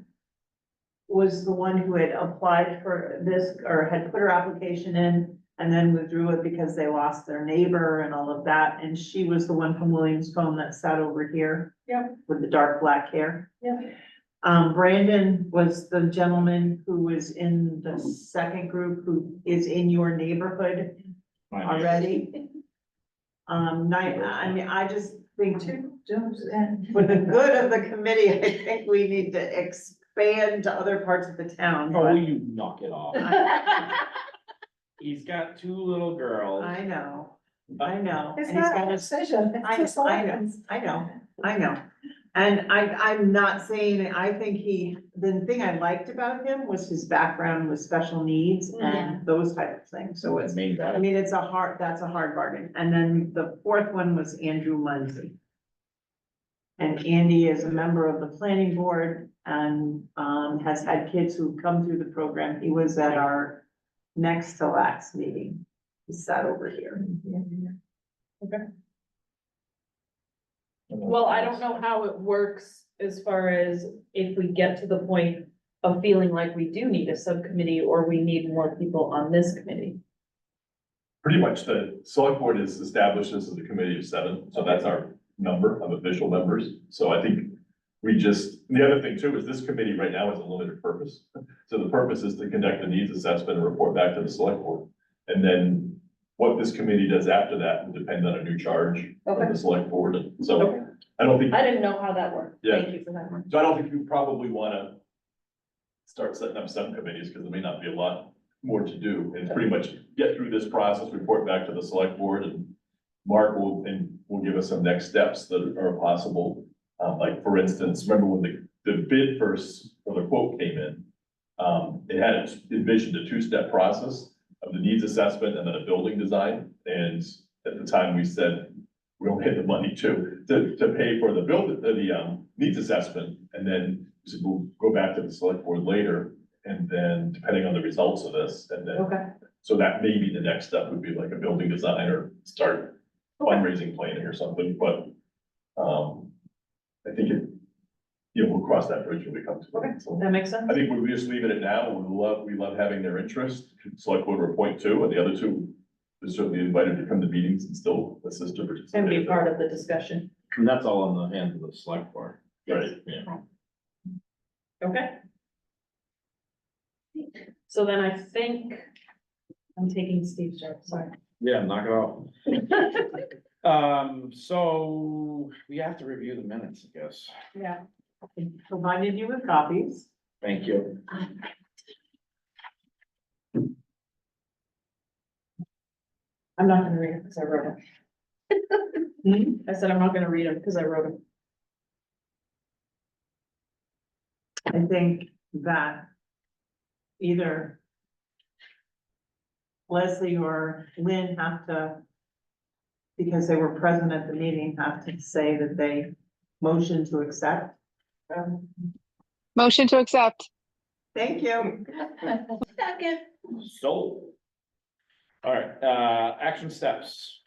was the one who had applied for this, or had put her application in, and then withdrew it because they lost their neighbor and all of that, and she was the one from Williams Phone that sat over here. Yep. With the dark black hair. Yep. Brandon was the gentleman who was in the second group, who is in your neighborhood Fine. already. I mean, I just think Jones and. for the good of the committee, I think we need to expand to other parts of the town. Oh, but you knock it off. He's got 2 little girls. I know, and It's he's not got a his, decision. I know. And I'm not saying, I think the thing I liked about him was his background with special needs Yeah. and those type of things, so it's, Main guy. I mean, that's a hard bargain. And then the 4th one was Andrew Muncy. And Andy is a member of the planning board and, has had kids who come through the program. He was at our next to last meeting. He sat over here. Well, I don't know how it works as far as if we get to the point of feeling like we do need a subcommittee or we need more people on this committee. Pretty much the select board is established as a committee of 7, so that's our number of official members. So I think the other thing too is this committee right now has a limited purpose. So the purpose is to conduct a needs assessment and report back to the select board. And then what this committee does after that will depend on a new charge of the select board. And so I don't think, I didn't know how that worked. Yeah. Thank you for that one. so I don't think you probably wanna start setting up subcommittees, because there may not be a lot more to do, and pretty much get through this process, report back to the select board, and Mark will give us some next steps that are possible. Like, for instance, remember when the bid first, or the quote came in, it had envisioned a 2-step process of the needs assessment and then a building design, and at the time we said, we don't have the money to pay for the needs assessment, and then we said, we'll go back to the select board later, and then depending on the results of this, and then, Okay. so that may be the next step, would be like a building design or start fundraising planning or something, but, I think we'll cross that bridge when we come to it. So That makes sense? I think we just leave it at now, we love having their interest, select board will appoint 2, and the other 2 is certainly invited to come to meetings and still assist to participate. And be part of the discussion. And that's all in the hands of the select board. Right. Yeah. Okay. So then I think I'm taking Steve's job, sorry. Yeah, knock it off. So we have to review the minutes, I guess. Yeah. Provided you with copies. Thank you. I'm not gonna read it because I wrote it. I said I'm not gonna read them because I wrote them. I think that either Leslie or Lynn have to, because they were present at the meeting, have to say that they motion to accept. Motion to accept. Thank you. Second. So. All right, action steps.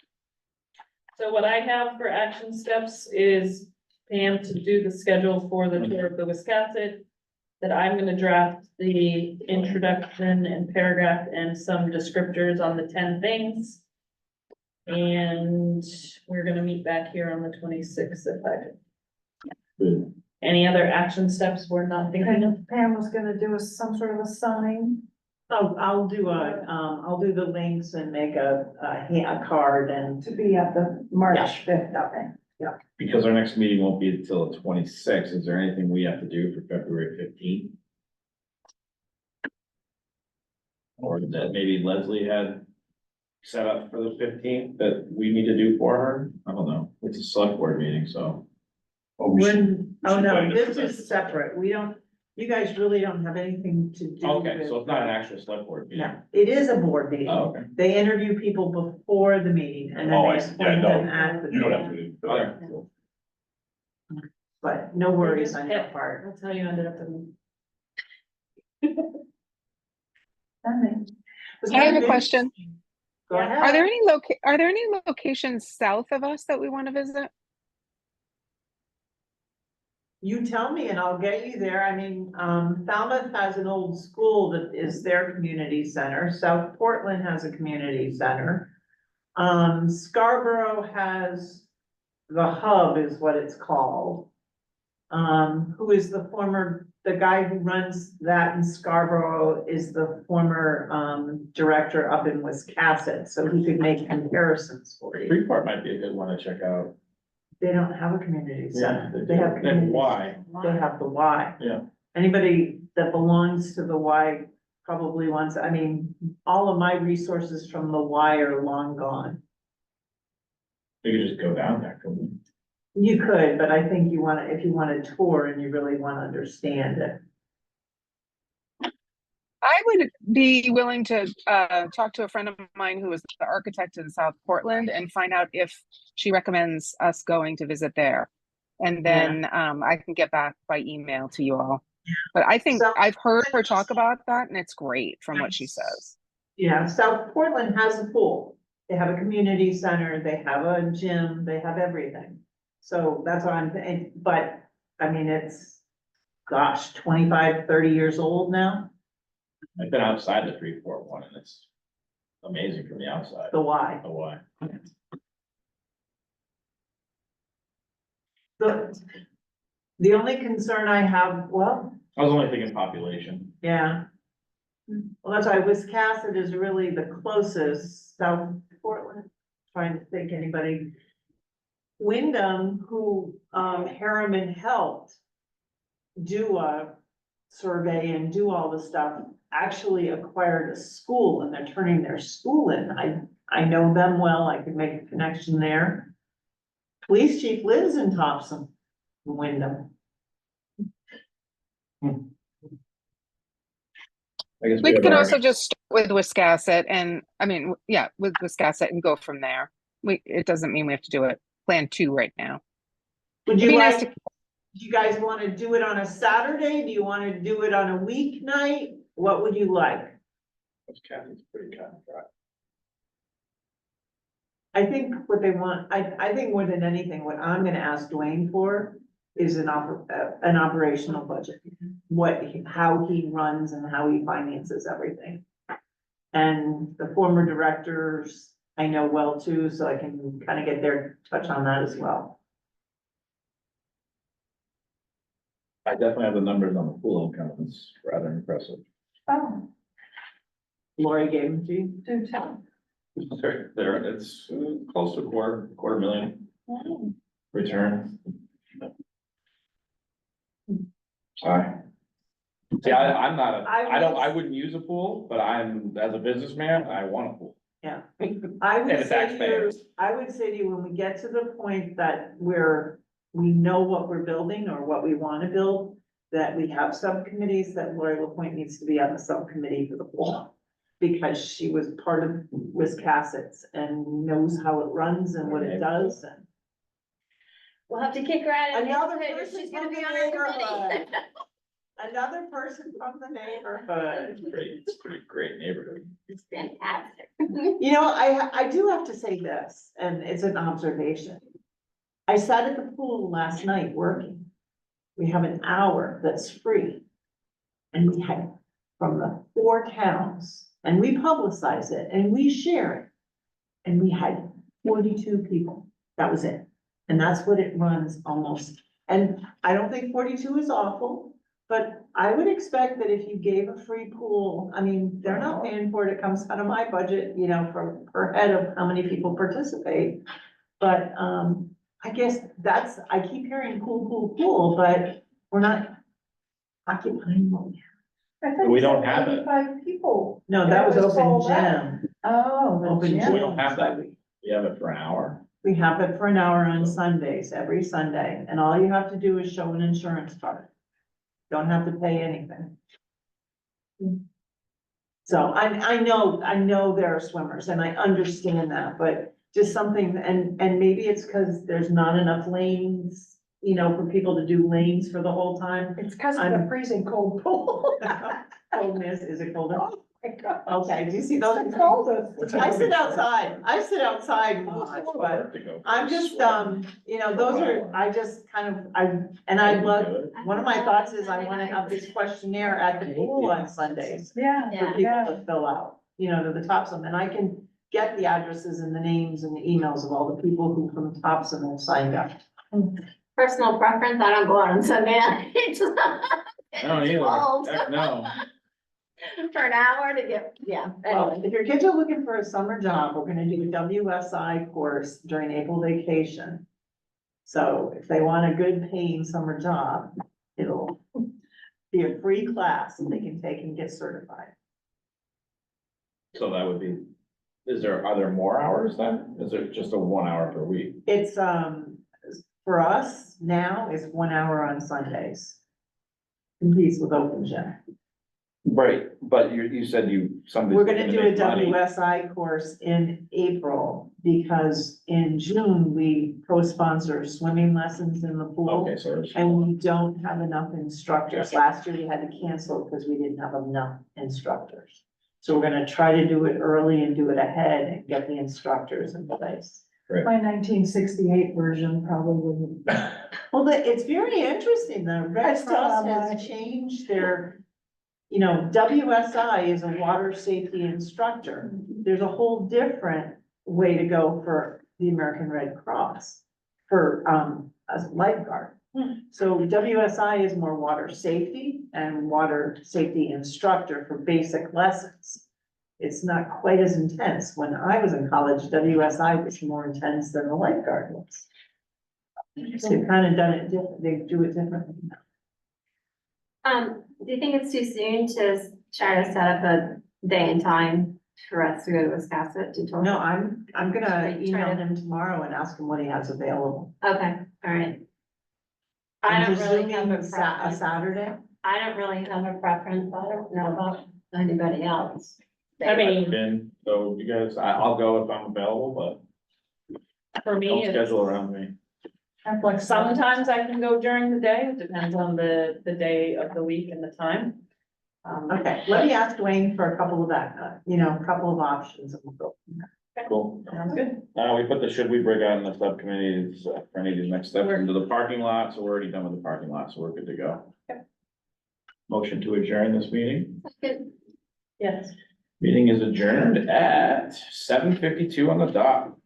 So what I have for action steps is Pam to do the schedule for the tour of the Wisconsin. That I'm gonna draft the introduction and paragraph and some descriptors on the 10 things. And we're gonna meet back here on the 26th at 5. Any other action steps we're not thinking of? And Pam was gonna do some sort of a sign. Oh, I'll do the links and make a card and, To be at the March fifth, okay. Because our next meeting won't be until the 26th, is there anything we have to do for February 15th? Or that maybe Leslie had set up for the 15th that we need to do for her? I don't know, it's a select board meeting, so. Oh, we should- when, oh should no, plan it for this is separate. We don't, you guys really don't have anything to do. Okay, with- so it's not an actual select board meeting. No, it is a board meeting. Oh, okay. They interview people before the meeting and Oh, then I they see. appoint Yeah, no, them at the You don't have meeting. to. Okay. But no worries on your part. That's how you ended up in. I have a question. Go ahead. Are there any locations south of us that we want to visit? You tell me and I'll get you there. I mean, Falmouth has an old school that is their community center. South Portland has a community center. Scarborough has the hub is what it's called. Who is the guy who runs that in Scarborough is the former, director up in Wiscasset, so he could make comparisons for you. Freeport might be a good one to check out. They don't have a community center. Yeah, They have. Then community- why? They have the Y. Yeah. Anybody that belongs to the Y probably wants, I mean, all of my resources from the Y are long gone. You could just go down there, couldn't you? You could, but I think if you want a tour and you really want to understand it. I would be willing to talk to a friend of mine who is the architect in South Portland and find out if she recommends us going to visit there. And then I can get back by email to you all. But I think So- I've heard her talk about that and it's great from what she says. Yeah, South Portland has a pool. They have a community center, they have a gym, they have everything. So that's what but I mean, it's, gosh, 25, 30 years old now, I've been outside the 341 and it's amazing from the outside. the Y. Oh, why? The only concern I have, well, I was only thinking population. yeah. Well, that's why Wiscasset is really the closest, South Portland, trying to think anybody. Wyndham, who, Harriman helped do a survey and do all the stuff, actually acquired a school and they're turning their school in. I know them well, I could make a connection there. Police chief lives in Topsham, Wyndham. I guess We have can our- also just start with Wiscasset and, I mean, yeah, with Wiscasset and go from there. It doesn't mean we have to do it, plan 2 right now. Would It'd you be nice like, do you guys want to do it on a Saturday? Do you want to do it on a weeknight? What would you like? Kathy's pretty kind of dry. I think what they want, I think more than anything, what I'm gonna ask Dwayne for is an operational budget. How he runs and how he finances everything. And the former directors, I know well too, so I can kind of get their touch on that as well. I definitely have the numbers on the pool income, it's rather impressive. Oh, Lori gave them to you. do tell. There, it's close to a quarter million return. See, I'm not, I wouldn't use a pool, but as a businessman, I want a pool. Yeah. I And would the say to you, taxpayers. I would say to you, when we get to the point that we know what we're building or what we want to build, that we have subcommittees, that Lori LaPointe needs to be on the subcommittee for the pool. Because she was part of Wiscasset's and knows how it runs and what it does and. We'll have to kick her out of the Another neighborhood if person she's gonna from be the on our committee. neighborhood. Another person from the neighborhood. It's a pretty great neighborhood. It's fantastic. You know, I do have to say this, and it's an observation. I sat at the pool last night working. We have an hour that's free. And we had from the 4 towns, and we publicize it and we share it. And we had 42 people. That was it. And that's what it runs almost. And I don't think 42 is awful, but I would expect that if you gave a free pool, I mean, they're not paying for it. It comes out of my budget, you know, for per head of how many people participate. But, I guess I keep hearing pool, but we're not occupying what we have. I thought We you said don't have it. 85 people. No, that was It open sold out. gym. Oh, Open the gym. We gym. don't have that. We have it for an hour. We have it for an hour on Sundays, every Sunday, and all you have to do is show an insurance card. Don't have to pay anything. So I know there are swimmers and I understand that, but just something, and maybe it's because there's not enough lanes, you know, for people to do lanes for the whole time. It's because of the I'm- freezing cold pool. Coldness, is it colder? Oh my God. Okay, do you see those? It's the coldest. I sit outside and watch, but I'm just, you know, those are, I just kind of, and I love, one of my thoughts is I wanna have this questionnaire at the pool on Sundays Yeah. for people to fill out, you know, to the Topsham, and I can get the addresses and the names and the emails of all the people who from Topsham have signed up. Personal preference, I don't go out on Sunday nights. I don't Cold. either. Heck, no. For an hour to get, yeah, Well, anyway. if your kids are looking for a summer job, we're gonna do a WSI course during April vacation. So if they want a good paying summer job, it'll be a free class and they can take and get certified. So that would be, are there more hours then? Is it just a 1 hour per week? It's, for us now, it's 1 hour on Sundays. Competes with open gym. Right, but you said somebody's. We're gonna looking to do a make money. WSI course in April because in June, we co-sponsor swimming lessons in the pool. Okay, so it's. And we don't have enough instructors. Last year we had to cancel because we didn't have enough instructors. So we're gonna try to do it early and do it ahead and get the instructors in place. My 1968 version probably wouldn't. Well, it's very interesting. The Red That's Cross not has changed their, you know, WSI is a water safety instructor. There's a whole different way to go for the American Red Cross for, as a lifeguard. So WSI is more water safety and water safety instructor for basic lessons. It's not quite as intense. When I was in college, WSI was more intense than the lifeguard was. They've kind of done it different, they do it differently now. Do you think it's too soon to try to set up a day and time for us to go to Wiscasset to talk? No, I'm gonna Try email to- him tomorrow and ask him what he has available. Okay, all right. I I'm don't really have presuming a a preference. Saturday. I don't really have a preference. I don't know about anybody else. I mean, Been, so you guys, I'll go if I'm available, for but me, don't it's, schedule around me. sometimes I can go during the day, it depends on the day of the week and the time. Okay, let me ask Dwayne for a couple of a couple of options. And we'll go from there. Cool. Sounds good. We put the should we break out in the subcommittees for any of these next steps into the parking lot, so we're already done with the parking lot, so we're good to go. Motion to adjourn this meeting. Good. Yes. Meeting is adjourned at 7:52 on the dot.